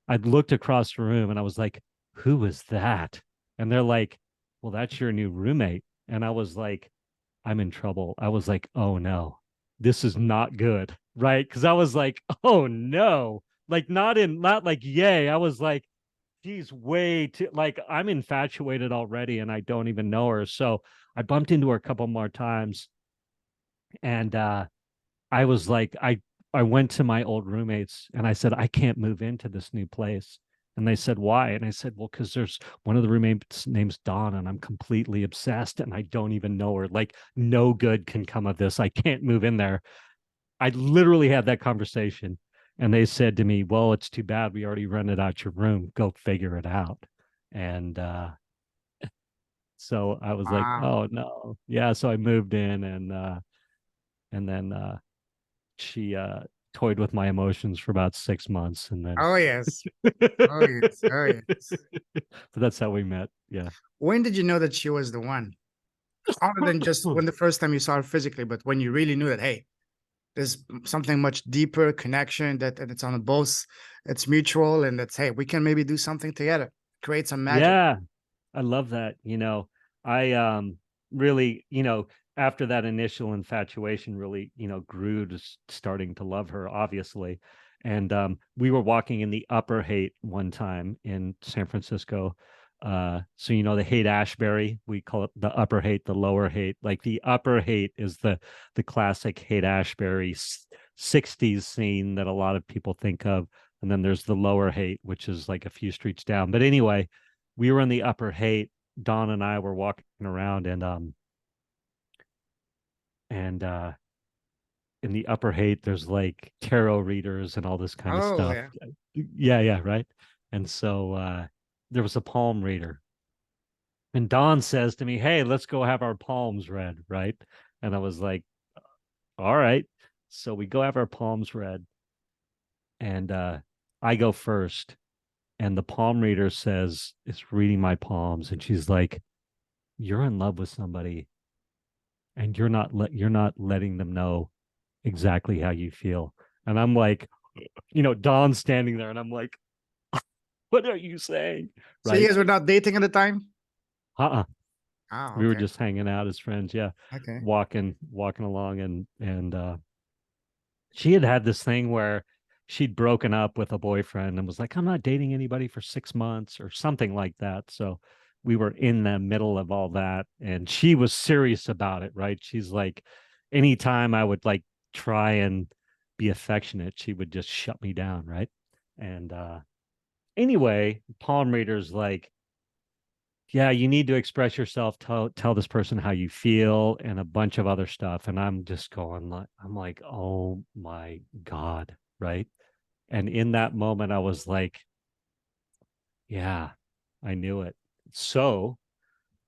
I looked across the room and I was like, who was that? And they're like, well, that's your new roommate. And I was like, I'm in trouble. I was like, oh no, this is not good. Right. Cause I was like, oh no, like not like, yay. I was like, geez, way too, like I'm infatuated already and I don't even know her. So I bumped into her a couple more times and I was like, I went to my old roommates and I said, I can't move into this new place. And they said, why? And I said, well, because there's one of the roommates name's Dawn, and I'm completely obsessed and I don't even know her. Like, no good can come of this. I can't move in there. I literally had that conversation. And they said to me, well, it's too bad. We already rented out your room. Go figure it out. And so I was like, Wow. oh no. Yeah. So I moved in and then she toyed with my emotions for about 6 months and then Oh yes. Oh yes. Oh yes. so that's how we met. Yeah. When did you know that she was the one? Other than just when the first time you saw her physically, but when you really knew that, hey, there's something much deeper connection that it's on both, it's mutual, and that's, hey, we can maybe do something together, create some magic. Yeah. I love that. I really, after that initial infatuation really, grew to starting to love her, obviously. And we were walking in the Upper Haight one time in San Francisco. So the Haight Ashbury, we call it the Upper Haight, the Lower Haight. Like the Upper Haight is the classic Haight Ashbury 60s scene that a lot of people think of. And then there's the Lower Haight, which is like a few streets down. But anyway, we were in the Upper Haight. Don and I were walking around and in the Upper Haight there's like tarot readers and all this kind of Oh stuff. yeah. Yeah, yeah, right. And so there was a palm reader. And Don says to me, "Hey, let's go have our palms read," right? And I was like, "All right." So we go have our palms read and I go first and the palm reader is reading my palms and she's like, "You're in love with somebody and you're not letting them know exactly how you feel." And I'm like, Don's standing there and I'm like, what are you saying? So you Right? guys were not dating at the time? Uh-uh. Oh, We were okay. just hanging out as friends. Yeah. Okay. Walking along and she had this thing where she'd broken up with a boyfriend and was like, I'm not dating anybody for 6 months or something like that. So we were in the middle of all that and she was serious about it, right? She's like, anytime I would like try and be affectionate, she would just shut me down, right? And anyway, palm readers like, yeah, you need to express yourself, tell this person how you feel, and a bunch of other stuff. And I'm just going like, I'm like, oh my God, right? And in that moment, I was like, yeah, I knew it. So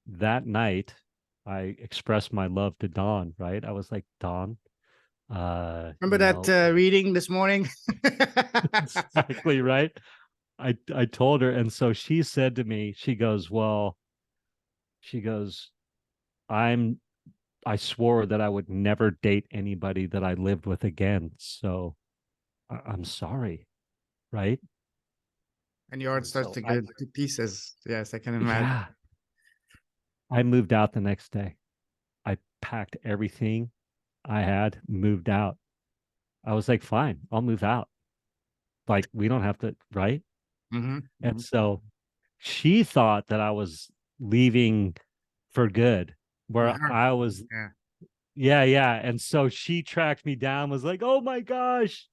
that night, I expressed my love to Dawn, right? I was like, Dawn, Remember that reading this morning? exactly right. I told her, and so she said to me, she goes, well, she goes, I'm I swore that I would never date anybody that I lived with again. So I'm sorry, right? And your heart And starts so to go to pieces. Yes, I can imagine. yeah, I moved out the next day. I packed everything I had, moved out. I was like, fine, I'll move out. Like, we don't have to, right? Mm-hmm. And so she thought that I was leaving for good, where Mm-hmm. I was, Yeah. yeah, yeah. And so she tracked me down, was like, oh my gosh,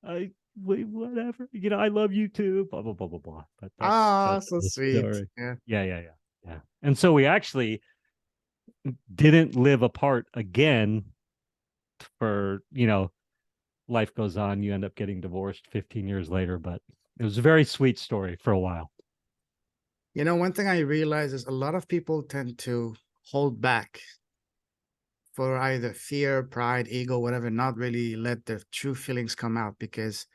I wait, whatever. I love you too. Blah blah blah blah blah. But Ah, that's so the sweet. story. Yeah. Yeah, yeah, yeah, yeah. And so we actually didn't live apart again for life goes on. You end up getting divorced 15 years later, but it was a very sweet story for a while. One thing I realize is a lot of people tend to hold back for either fear, pride, ego, whatever, not really let their true feelings come out because,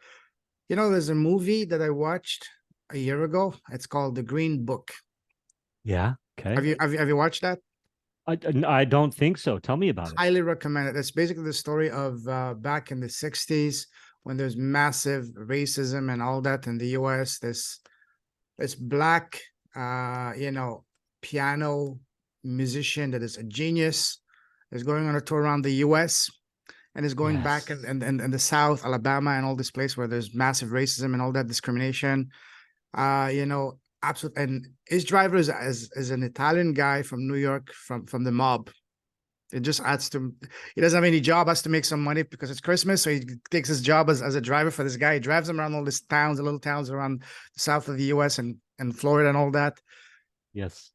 there's a movie that I watched a year ago. It's called The Green Book. Yeah. Have Okay. you have you have you watched that? I don't think so. Tell me about it. Highly recommend it. It's basically the story of back in the 60s when there's massive racism and all that in the US. This black, piano musician that is a genius, is going on a tour around the US and is going back Yes. in the South, Alabama, and all this place where there's massive racism and all that discrimination. You know, absolute. And his driver is an Italian guy from New York, from the mob. It just adds to. He doesn't have any job, has to make some money because it's Christmas, so he takes his job as a driver for this guy. He drives him around all these towns, the little towns around the south of the U.S. and Florida and all that. Yes.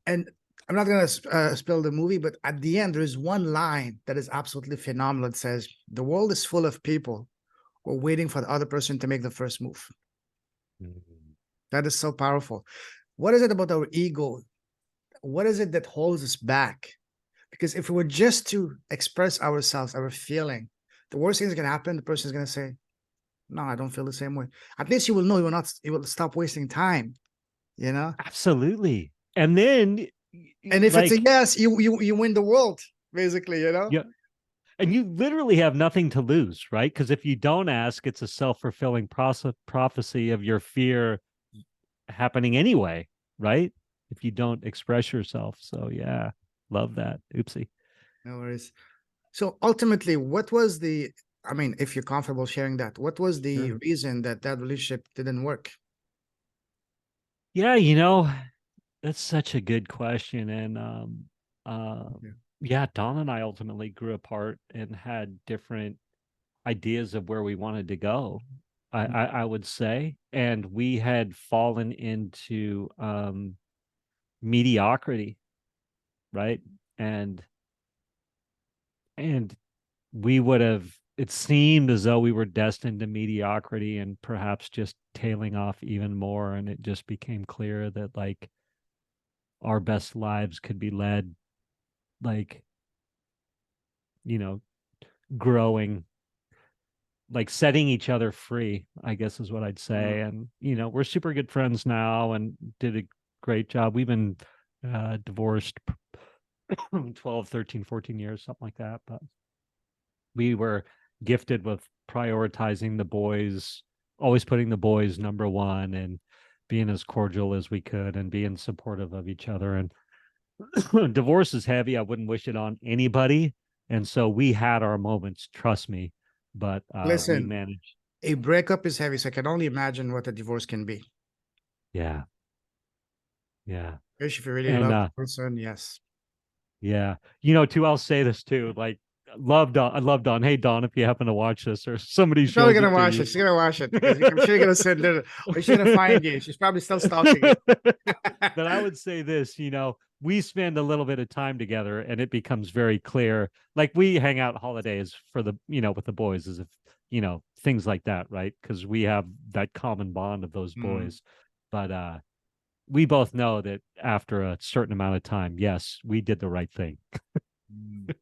And I'm not gonna spill the movie, but at the end, there is one line that is absolutely phenomenal. It says, "The world is full of people who are waiting for the other person to make the first move." Mhm. That is so powerful. What is it about our ego? What is it that holds us back? Because if we were just to express ourselves, our feeling, the worst thing that's gonna happen, the person is gonna say, "No, I don't feel the same way." At least you will know. You will not. You will stop wasting time. You know. Absolutely. And then, And if it's a like, yes, you win the world, basically. You know. yeah, and you literally have nothing to lose, right? Because if you don't ask, it's a self-fulfilling prophecy of your fear happening anyway, right? If you don't express yourself. So yeah, love that. Oopsie. No worries. So ultimately, what was the? I mean, if you're comfortable sharing that, what was the Sure. reason that that relationship didn't work? Yeah, that's such a good question. And uh Yeah. yeah, Don and I ultimately grew apart and had different ideas of where we wanted to go. I would say. And we had fallen into mediocrity, right? And and we would have it seemed as though we were destined to mediocrity and perhaps just tailing off even more. And it just became clear that like our best lives could be led like, you know, growing, like setting each other free, I guess is what I'd say. Mm. And, we're super good friends now and did a great job. We've been divorced 12, 13, 14 years, something like that. But we were gifted with prioritizing the boys, always putting the boys number one and being as cordial as we could and being supportive of each other. And divorce is heavy. I wouldn't wish it on anybody. And so we had our moments, trust me, but we Listen, managed. a breakup is heavy, so I can only imagine what a divorce can be. Yeah. Yeah. Especially if you really And love the person, yes. yeah, too, I'll say this too. Like, I love Don. Hey, Don, if you happen to watch this or somebody She's probably shows gonna it to watch you. it. She's gonna watch it because I'm sure you're gonna send it, or she's gonna find you. She's probably still stalking you. But I would say this, we spend a little bit of time together and it becomes very clear. Like we hang out holidays for with the boys as if, things like that, right? Because we have that common bond of those Mm, boys. But we both know that after a certain amount of time, yes, we did the right thing. mm.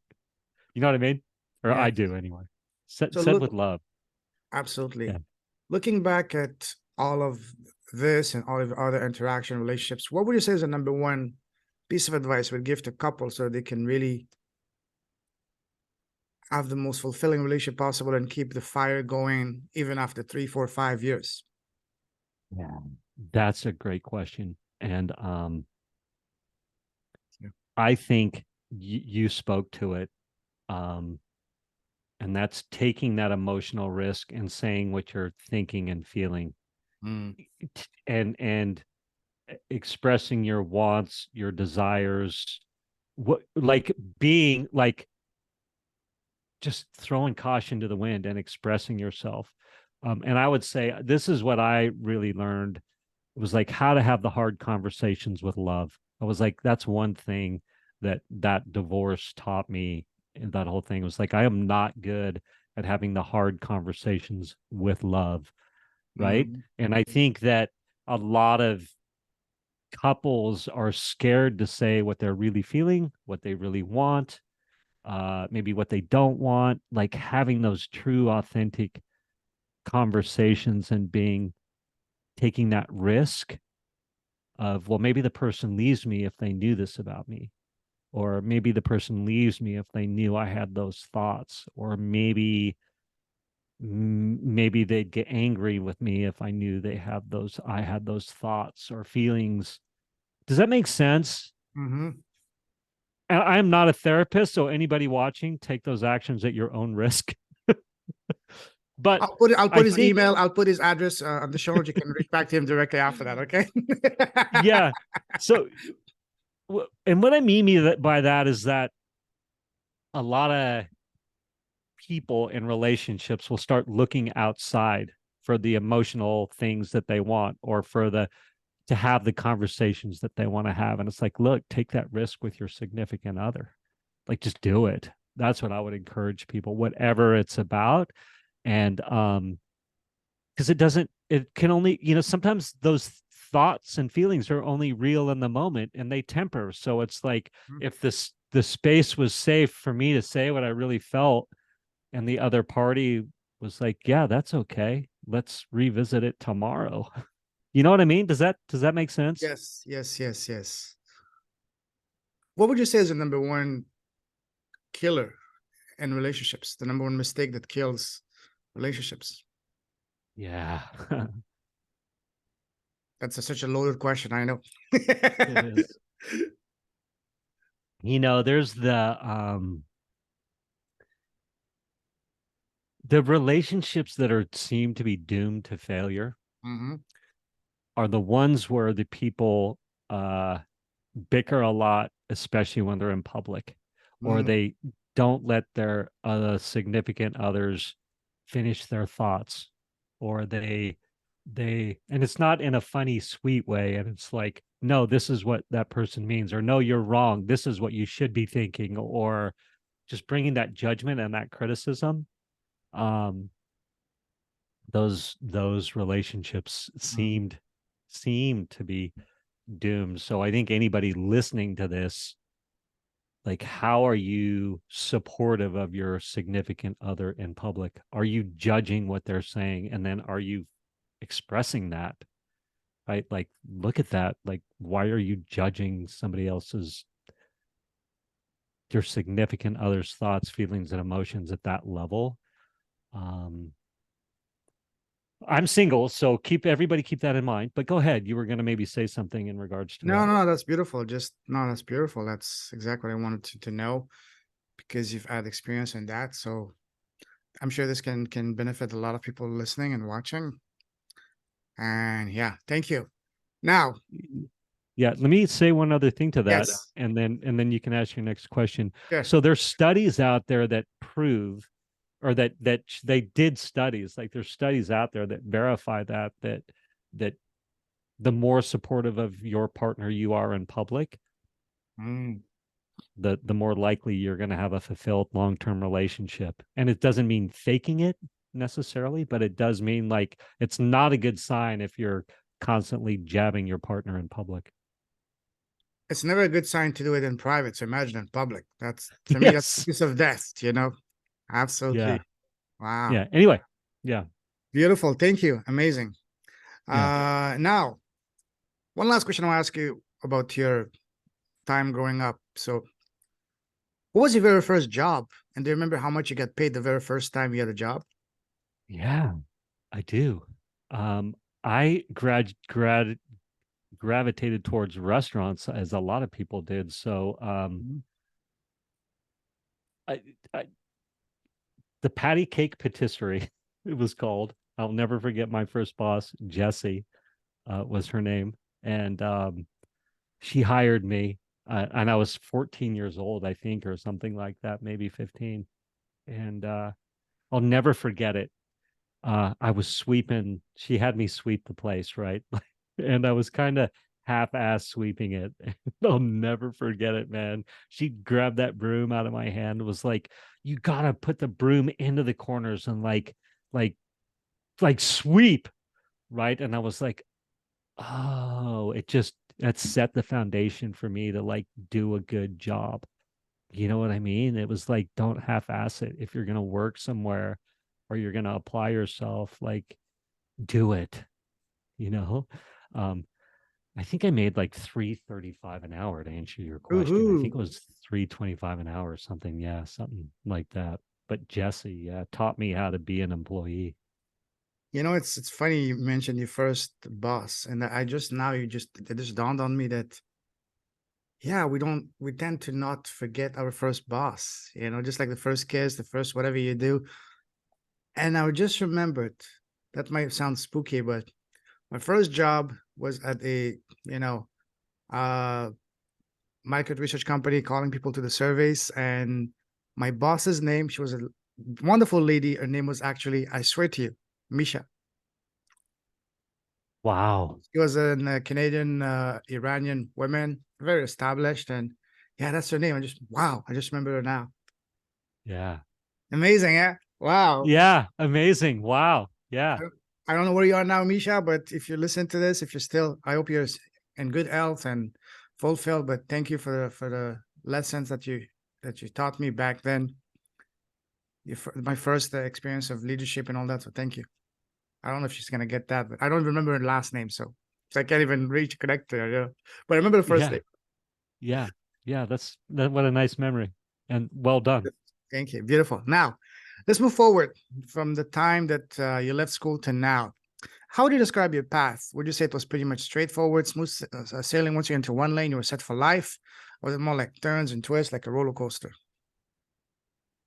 You know what I mean? Or I Yes. do anyway. Said, So said look, with love. absolutely. Yeah. Looking back at all of this and all of your other interaction relationships, what would you say is the number one piece of advice we'd give to couples so they can really have the most fulfilling relationship possible and keep the fire going even after 3, 4, 5 years? Yeah. That's a great question. And Yeah. I think you spoke to it. Um, and that's taking that emotional risk and saying what you're thinking and feeling Mm, and expressing your wants, your desires, what like being like just throwing caution to the wind and expressing yourself. And I would say this is what I really learned. It was like how to have the hard conversations with love. I was like, that's one thing that divorce taught me. And that whole thing was like, I am not good at having the hard conversations with love. Right. mm, And I think that a lot of couples are scared to say what they're really feeling, what they really want, maybe what they don't want, like having those true, authentic conversations and taking that risk of, well, maybe the person leaves me if they knew this about me, or maybe the person leaves me if they knew I had those thoughts, or maybe they'd get angry with me if I knew I had those thoughts or feelings. Does that make sense? Mm-hmm. I'm not a therapist, so anybody watching, take those actions at your own risk. But I'll I put his think, email. I'll put his address on the show notes. You can reach back to him directly after that. Okay. yeah. So, and what I mean by that is that a lot of people in relationships will start looking outside for the emotional things that they want, or for the to have the conversations that they want to have. And it's like, look, take that risk with your significant other. Like, just do it. That's what I would encourage people, whatever it's about. And because it can only, sometimes those thoughts and feelings are only real in the moment and they temper. So it's like, if the space was safe for me to say what I really felt, and the other party was like, yeah, that's okay, let's revisit it tomorrow. You know what I mean? Does that make sense? Yes, yes, yes, yes. What would you say is the number one killer in relationships? The number one mistake that kills relationships? Yeah. That's such a loaded question. I know. It is. There's the relationships that are seem to be doomed to failure Mm-hmm. are the ones where the people uh bicker a lot, especially when they're in public, or Mm. they don't let their significant others finish their thoughts, or and it's not in a funny, sweet way. And it's like, no, this is what that person means, or no, you're wrong. This is what you should be thinking, or just bringing that judgment and that criticism. Um, those relationships Mm. seemed to be doomed. So I think anybody listening to this, like, how are you supportive of your significant other in public? Are you judging what they're saying? And then are you expressing that? Right? Like, look at that. Like, why are you judging somebody else's, your significant other's thoughts, feelings, and emotions at that level? Um, I'm single, so everybody keep that in mind. But go ahead. You were going to maybe say something in regards to No, that. no, that's beautiful. Just no, that's beautiful. That's exactly what I wanted to know because you've had experience in that. So I'm sure this can benefit a lot of people listening and watching. And yeah, thank you. Now, Yeah, let me say one other thing to that, yes, and then you can ask your next question. sure. So there's studies out there that prove, or that they did studies, like there's studies out there that verify that the more supportive of your partner you are in public, Mm. the more likely you're going to have a fulfilled long-term relationship. And it doesn't mean faking it necessarily, but it does mean, like, it's not a good sign if you're constantly jabbing your partner in public. It's never a good sign to do it in private. So imagine in public. That's for me, that's the Yes. kiss of death, you know? Absolutely. Yeah. Wow. Yeah. Anyway. Yeah. Beautiful. Thank you. Amazing. Yeah. Now, one last question I'll ask you about your time growing up. So, what was your very first job? And do you remember how much you got paid the very first time you had a job? Yeah. I do. I gravitated towards restaurants, as a lot of people did. So Mhm. I, I the patty cake patisserie, it was called. I'll never forget my first boss, Jessie, was her name. And she hired me, and I was 14 years old, I think, or something like that, maybe 15. And I'll never forget it. I was sweeping. She had me sweep the place, right? And I was kind of half-ass sweeping it. I'll never forget it, man. She grabbed that broom out of my hand, was like, "You gotta put the broom into the corners and like, sweep, right?" And I was like, "Oh, it just that set the foundation for me to, like, do a good job." You know what I mean? It was like, don't half-ass it. If you're gonna work somewhere or you're gonna apply yourself, like, do it, you know? Um, I think I made like 335 an hour, to answer your question. I think Woohoo. it was 325 an hour or something. Yeah, something like that. But Jesse, yeah, taught me how to be an employee. You know, it's funny you mentioned your first boss, and I just now you just it just dawned on me that yeah, we tend to not forget our first boss, just like the first kiss, the first whatever you do. And I just remembered, that might sound spooky, but my first job was at a, you know, uh, market research company calling people to the surveys. And my boss's name, she was a wonderful lady. Her name was actually, I swear to you, Misha. Wow. She was a Canadian Iranian woman, very established. And yeah, that's her name. Wow, I just remember her now. Yeah. Amazing, yeah? Wow. Yeah. Amazing. Wow. I Yeah. don't, I don't know where you are now, Misha, but if you listen to this, if you're still, I hope you're in good health and fulfilled. But thank you for the lessons that you taught me back then. My first experience of leadership and all that. So thank you. I don't know if she's gonna get that, but I don't remember her last name, so I can't even reach connect to her. But I remember the first Yeah. name. Yeah. Yeah. What a nice memory and well done. Thank you. Beautiful. Now, let's move forward from the time that you left school to now. How would you describe your path? Would you say it was pretty much straightforward, smooth sailing? Once you're into one lane, you were set for life? Or was it more like turns and twists, like a roller coaster?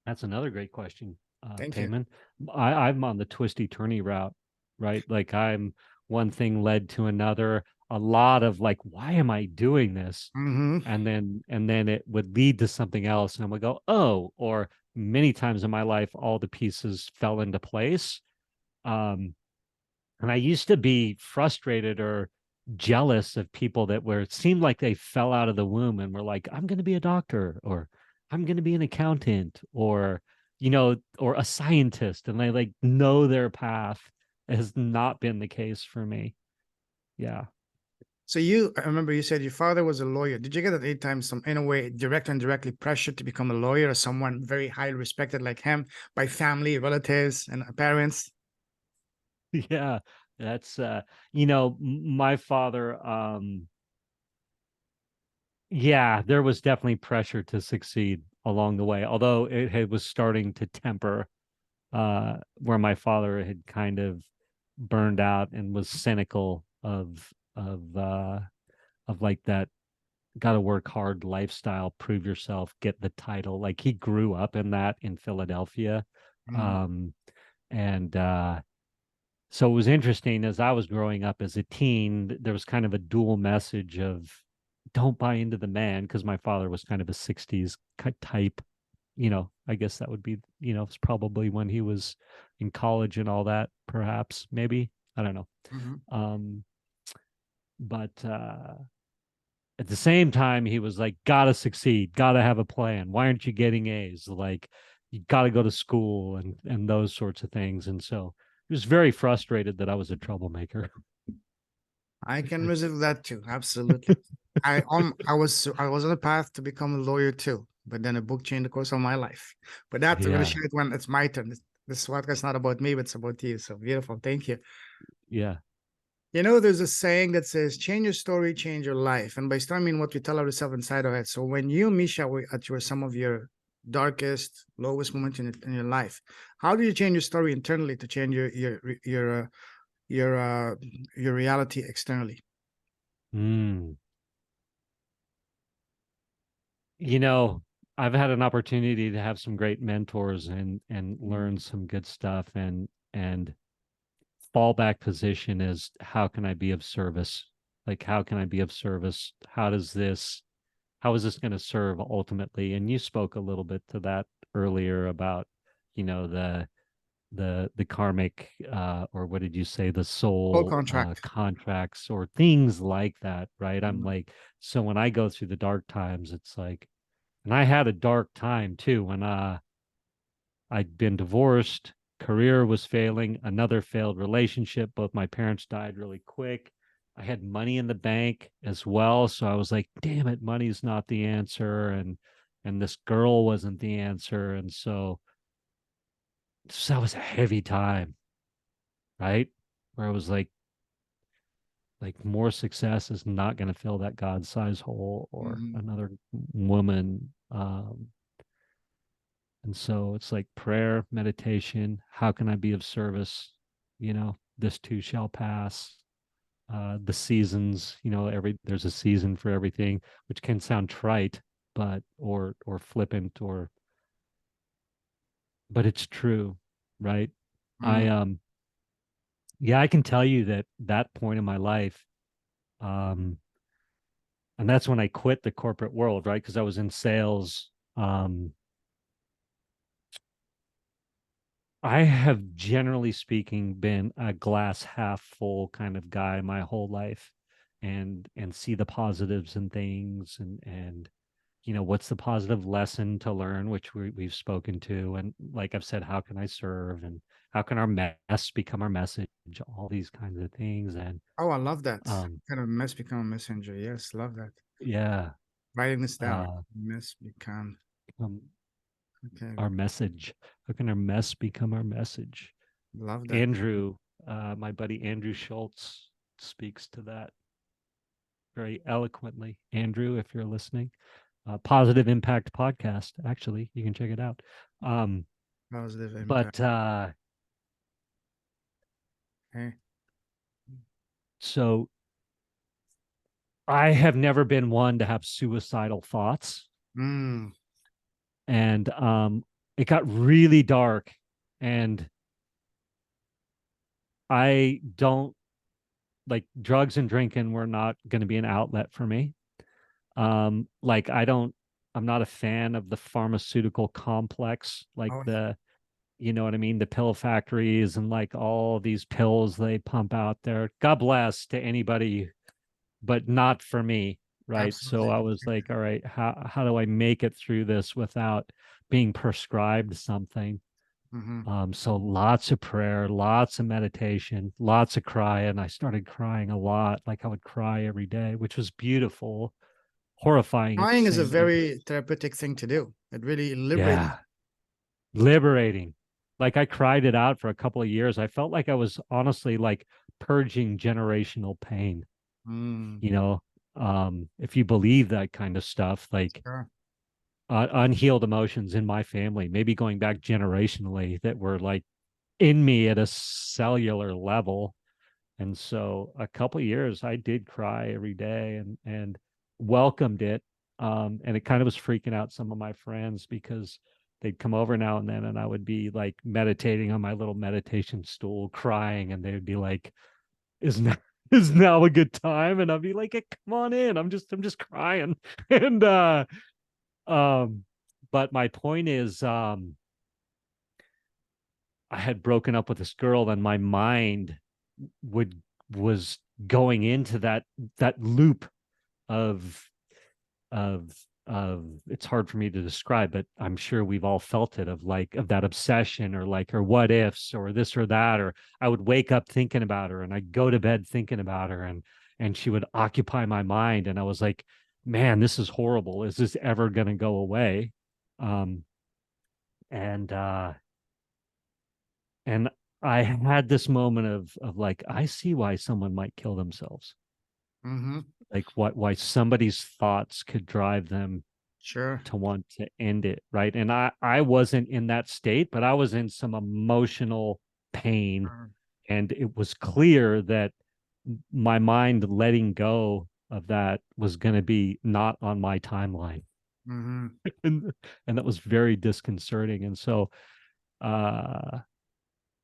That's another great question, Thank you. Payman. I'm on the twisty turny route, right? Like I'm one thing led to another. A lot of like, why am I doing this? Mm-hmm. And then it would lead to something else, and I would go, oh, or many times in my life, all the pieces fell into place. Um, and I used to be frustrated or jealous of people that were it seemed like they fell out of the womb and were like, I'm going to be a doctor or I'm going to be an accountant or, or a scientist. And they like know their path has not been the case for me. Yeah. So I remember you said your father was a lawyer. Did you get at any time some, in a way, direct and indirectly pressured to become a lawyer or someone very highly respected like him by family, relatives, and parents? Yeah. That's, my father, yeah, there was definitely pressure to succeed along the way, although it was starting to temper where my father had kind of burned out and was cynical of like that got to work hard lifestyle, prove yourself, get the title. Like he grew up in that in Philadelphia. Mm-hmm. Um, and So it was interesting as I was growing up as a teen, there was kind of a dual message of don't buy into the man because my father was kind of a 60s type, I guess that would be, it's probably when he was in college and all that, perhaps, maybe. I don't know. Mm-hmm. Um, but at the same time, he was like, gotta succeed, gotta have a plan. Why aren't you getting A's? Like, you gotta go to school and those sorts of things. And so he was very frustrated that I was a troublemaker. I can resist that too. Absolutely. I was on a path to become a lawyer too, but then a book changed the course of my life. But that we're gonna Yeah. share it when it's my turn. This podcast is not about me, but it's about you. So beautiful. Thank you. Yeah. There's a saying that says, change your story, change your life. And by story, I mean what we tell ourselves inside of it. So when you, Misha, were at some of your darkest, lowest moments in your life, how do you change your story internally to change your your reality externally? Mm. You know, I've had an opportunity to have some great mentors and learn some good stuff and fallback position is how can I be of service? Like how can I be of service? How is this going to serve ultimately? And you spoke a little bit to that earlier about, the karmic or what did you say, the Full soul contract. contracts or things like that, right? I'm Mhm. like, so when I go through the dark times, it's like, and I had a dark time too when I'd been divorced, career was failing, another failed relationship. Both my parents died really quick. I had money in the bank as well. So I was like, damn it, money's not the answer. And this girl wasn't the answer. And so that was a heavy time, right? Where I was like more success is not going to fill that God-sized hole or Mhm. another woman. And so it's like prayer, meditation. How can I be of service? This too shall pass. the seasons, there's a season for everything, which can sound trite, but or flippant, but it's true, right? I Mm. Yeah, I can tell you that point in my life, um and that's when I quit the corporate world, right? Because I was in sales. I have, generally speaking, been a glass half full kind of guy my whole life, and see the positives in things, and what's the positive lesson to learn, which we've spoken to, and like I've said, how can I serve, and how can our mess become our message, all these kinds of things. And Oh, I love that. um Kind of mess become a messenger. Yes, love that. yeah, Writing this down. uh Mess become. um, Okay, our message, how can our mess become our message? love that. Andrew, my buddy Andrew Schultz speaks to that very eloquently. Andrew, if you're listening, Positive Impact Podcast, actually, you can check it out. Um, Positive impact. but Okay. So I have never been one to have suicidal thoughts, Mm. and it got really dark, and I don't like drugs and drinking were not going to be an outlet for me. Like I'm not a fan of the pharmaceutical complex, like Oh, you know what I mean, the pill factories and like all these pills they pump out there. God bless to anybody, but not for me, right? So absolutely. I was like, all right, how do I make it through this without being prescribed something? Mm-hmm. So lots of prayer, lots of meditation, lots of crying. I started crying a lot, like I would cry every day, which was beautiful, horrifying at the Crying is a same time. very therapeutic thing to do. It really liberates. Yeah, liberating. Like I cried it out for a couple of years. I felt like I was honestly like purging generational pain, Mm. you know. If you believe that kind of stuff, like Sure. unhealed emotions in my family, maybe going back generationally, that were like in me at a cellular level. And so a couple of years I did cry every day, and welcomed it. And it kind of was freaking out some of my friends because they'd come over now and then, and I would be like meditating on my little meditation stool crying, and they would be like, is now is now a good time? And I'd be like, hey, come on in. I'm just crying. And um but my point is, I had broken up with this girl, and my mind would was going into that loop of of it's hard for me to describe, but I'm sure we've all felt it, of like of that obsession, or like, or what ifs, or this or that, or I would wake up thinking about her, and I'd go to bed thinking about her, and she would occupy my mind, and I was like, man, this is horrible. Is this ever going to go away? um and and I had this moment of like, I see why someone might kill themselves, Mm-hmm. like why somebody's thoughts could drive them Sure. to want to end it, right? And I wasn't in that state, but I was in some emotional pain, Sure. and it was clear that my mind letting go of that was going to be not on my timeline. Mm-hmm. and and that was very disconcerting. And so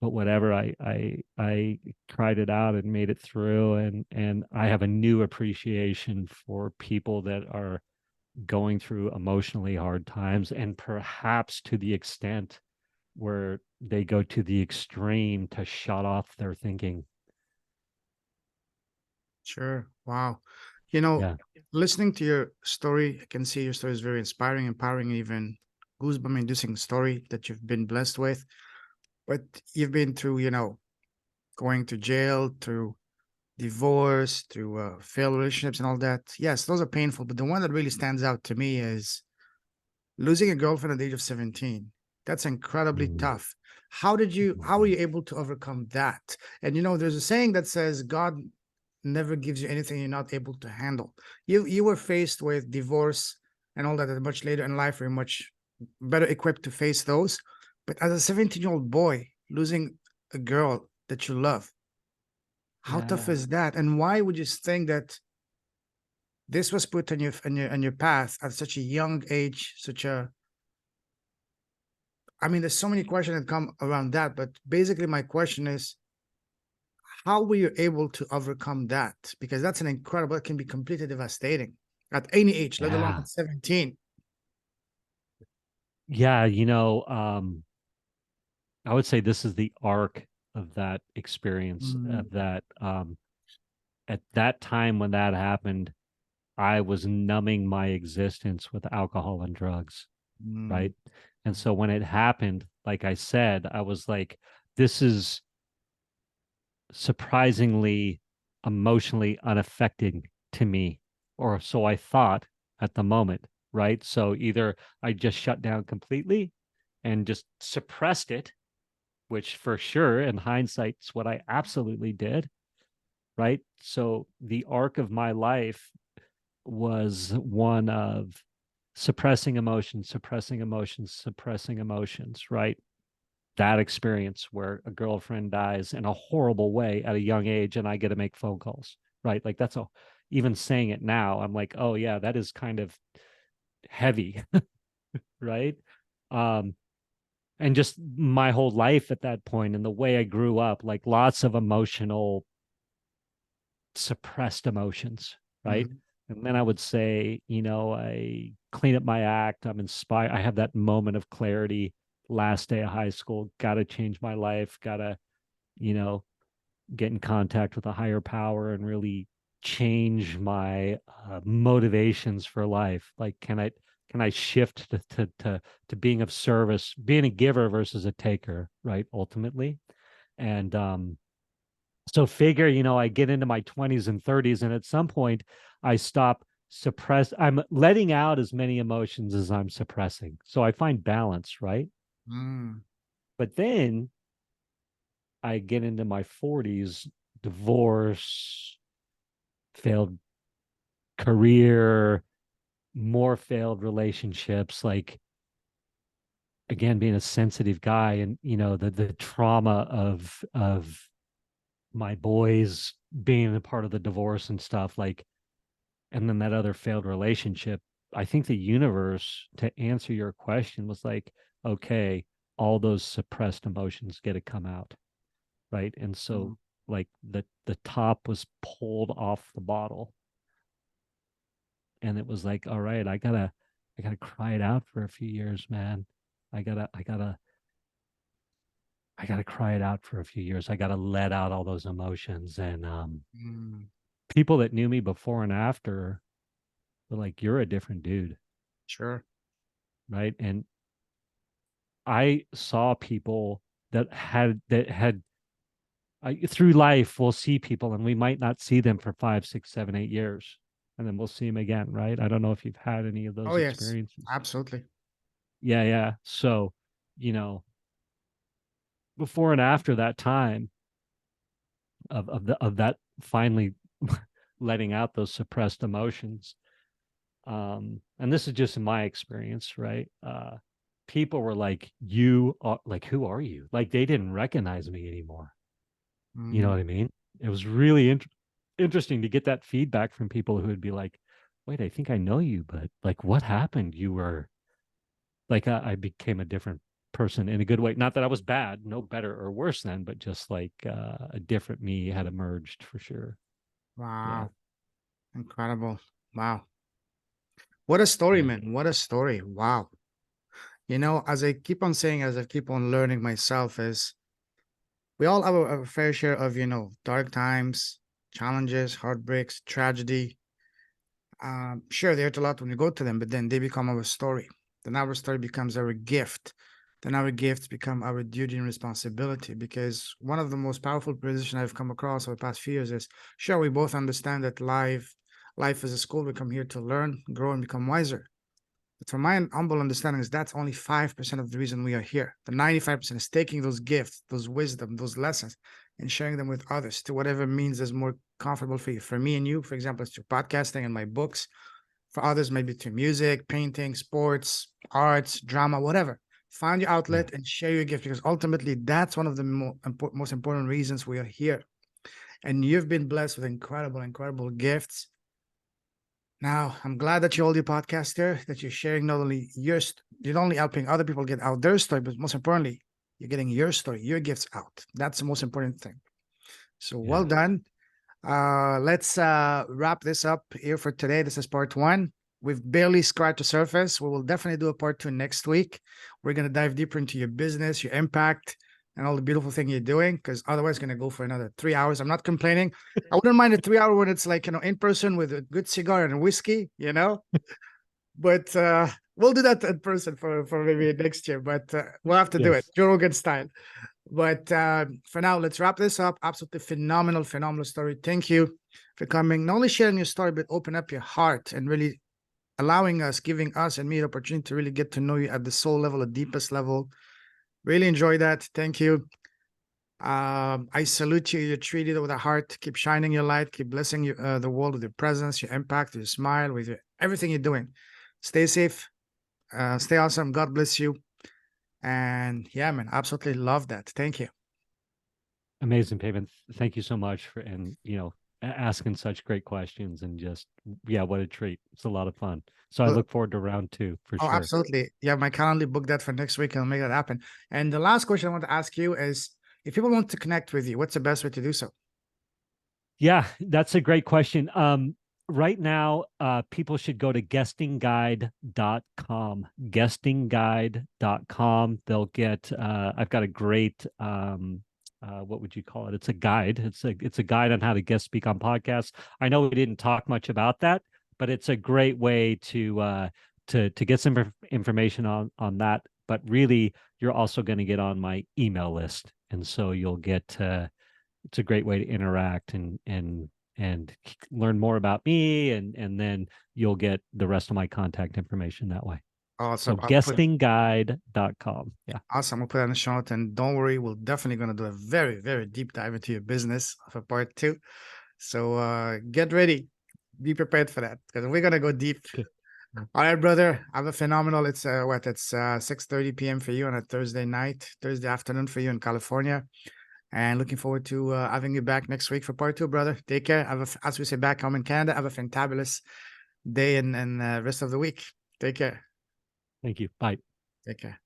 but whatever, I tried it out and made it through, and I have a new appreciation for people that are going through emotionally hard times, and perhaps to the extent where they go to the extreme to shut off their thinking. Sure. Wow. You know, Yeah. listening to your story, I can see your story is very inspiring, empowering, even goosebump inducing story that you've been blessed with. But you've been through, going to jail, through divorce, through failed relationships and all that. Yes, those are painful. But the one that really stands out to me is losing a girlfriend at the age of 17. That's incredibly Mm. tough. How were you able to overcome that? And there's a saying that says God never gives you anything you're not able to handle. You were faced with divorce and all that much later in life. You're much better equipped to face those. But as a 17-year-old boy, losing a girl that you love, How tough Yeah. is that? And why would you think that this was put on your path at such a young age, such a I mean, there's so many questions that come around that, but basically my question is, how were you able to overcome that? Because that's an incredible, it can be completely devastating at any age, let alone Yeah. at 17. Yeah. I would say this is the arc of that experience, Mm, of that at that time when that happened, I was numbing my existence with alcohol and drugs, mm, right? And so when it happened, like I said, I was like, this is surprisingly emotionally unaffecting to me, or so I thought at the moment, right? So either I just shut down completely and just suppressed it, which for sure in hindsight is what I absolutely did, right? So the arc of my life was one of suppressing emotions, suppressing emotions, suppressing emotions, right? That experience where a girlfriend dies in a horrible way at a young age and I get to make phone calls, right? Like that's a, even saying it now, I'm like, oh yeah, that is kind of heavy, right? Um, and just my whole life at that point and the way I grew up, like lots of emotional suppressed emotions, right? mhm, And then I would say, I clean up my act. I'm inspired. I have that moment of clarity last day of high school. Got to change my life. Got to, you know, get in contact with a higher power and really change my motivations for life. Like, can I shift to being of service, being a giver versus a taker, right? Ultimately, and so figure, I get into my 20s and 30s, and at some point I stop suppress. I'm letting out as many emotions as I'm suppressing. So I find balance, right? mm, But then I get into my 40s, divorce, failed career, more failed relationships, like again being a sensitive guy and the trauma of my boys being a part of the divorce and stuff, like, and then that other failed relationship. I think the universe, to answer your question, was like, okay, all those suppressed emotions get to come out, right? And mm, so like the top was pulled off the bottle, and it was like, all right, I gotta cry it out for a few years, man. I gotta cry it out for a few years. I gotta let out all those emotions. And mm. people that knew me before and after were like, you're a different dude, Sure. right? And I saw people that had through life. We'll see people, and we might not see them for 5, 6, 7, 8 years, and then we'll see them again, right? I don't know if you've had any of Oh, those yes, experiences. absolutely. Yeah, yeah. So, you know, before and after that time of that finally letting out those suppressed emotions. And this is just in my experience, right? People were like, you are like, who are you? Like they didn't recognize me anymore. You know Mm, what I mean? It was really interesting to get that feedback from people who would be like, wait, I think I know you, but like, what happened? You were like, I became a different person in a good way. Not that I was bad, no better or worse than, but just like a different me had emerged for sure. Yeah. wow. Incredible. Wow. What a story, Yeah. man. What a story. Wow. As I keep on saying, as I keep on learning myself, is we all have a fair share of, dark times, challenges, heartbreaks, tragedy. Sure, they hurt a lot when we go to them, but then they become our story. Then our story becomes our gift. Then our gifts become our duty and responsibility. Because one of the most powerful positions I've come across over the past few years is, sure, we both understand that life is a school. We come here to learn, grow, and become wiser. But from my humble understanding, is that's only 5% of the reason we are here. The 95% is taking those gifts, those wisdom, those lessons, and sharing them with others to whatever means is more comfortable for you. For me and you, for example, it's through podcasting and my books. For others, maybe through music, painting, sports, arts, drama, whatever. Find your Yeah. outlet and share your gift because ultimately that's one of the most important reasons we are here. and you've been blessed with incredible, incredible gifts. Now, I'm glad that you hold your podcast here, that you're sharing not only you're not only helping other people get out their story, but most importantly, you're getting your story, your gifts out. That's the most important thing. So well done. Let's wrap this up here for today. This is part 1. We've barely scratched the surface. We will definitely do a part 2 next week. We're going to dive deeper into your business, your impact, and all the beautiful thing you're doing, because otherwise it's going to go for another 3 hours. I'm not complaining. I wouldn't mind a 3 hour when it's like, in person with a good cigar and whiskey, but we'll do that in person for maybe next year, but we'll have to do it Joe Rogan style. But for now, let's wrap this up. Absolutely phenomenal, phenomenal story. Thank you for coming, not only sharing your story, but open up your heart and really allowing us, giving us and me the opportunity to really get to know you at the soul level, the deepest level. Really enjoy that. Thank you. I salute you. You're treated with a heart. Keep shining your light. Keep blessing the world with your presence, your impact, your smile, with everything you're doing. Stay safe. Stay awesome. God bless you. And yeah, man, absolutely love that. Thank you. Amazing, Payman. Thank you so much for asking such great questions, and just what a treat. It's a lot of fun. So I look forward to round 2 for sure. Absolutely. Yeah, my calendar booked that for next week. I'll make that happen. And the last question I want to ask you is, if people want to connect with you, what's the best way to do so? Yeah, that's a great question. Right now, people should go to guestingguide.com. Guestingguide.com. They'll get I've got a great what would you call it? It's a guide. It's a guide on how to guest speak on podcasts. I know we didn't talk much about that, but it's a great way to get some information on that. But really, you're also going to get on my email list, and so you'll get it's a great way to interact and learn more about me, and then you'll get the rest of my contact information that way. Awesome. So guestingguide.com. Yeah. Awesome. I'll put that in the show notes, and don't worry, we're definitely going to do a very, very deep dive into your business for part 2. So get ready. Be prepared for that, because we're going to go deep. Okay. All right, brother. Have a phenomenal. It's 6:30 p.m. for you on a Thursday afternoon for you in California. And looking forward to having you back next week for part 2, brother. Take care. As we say back home in Canada, have a fantabulous day and rest of the week. Take care. Thank you. Bye. Take care.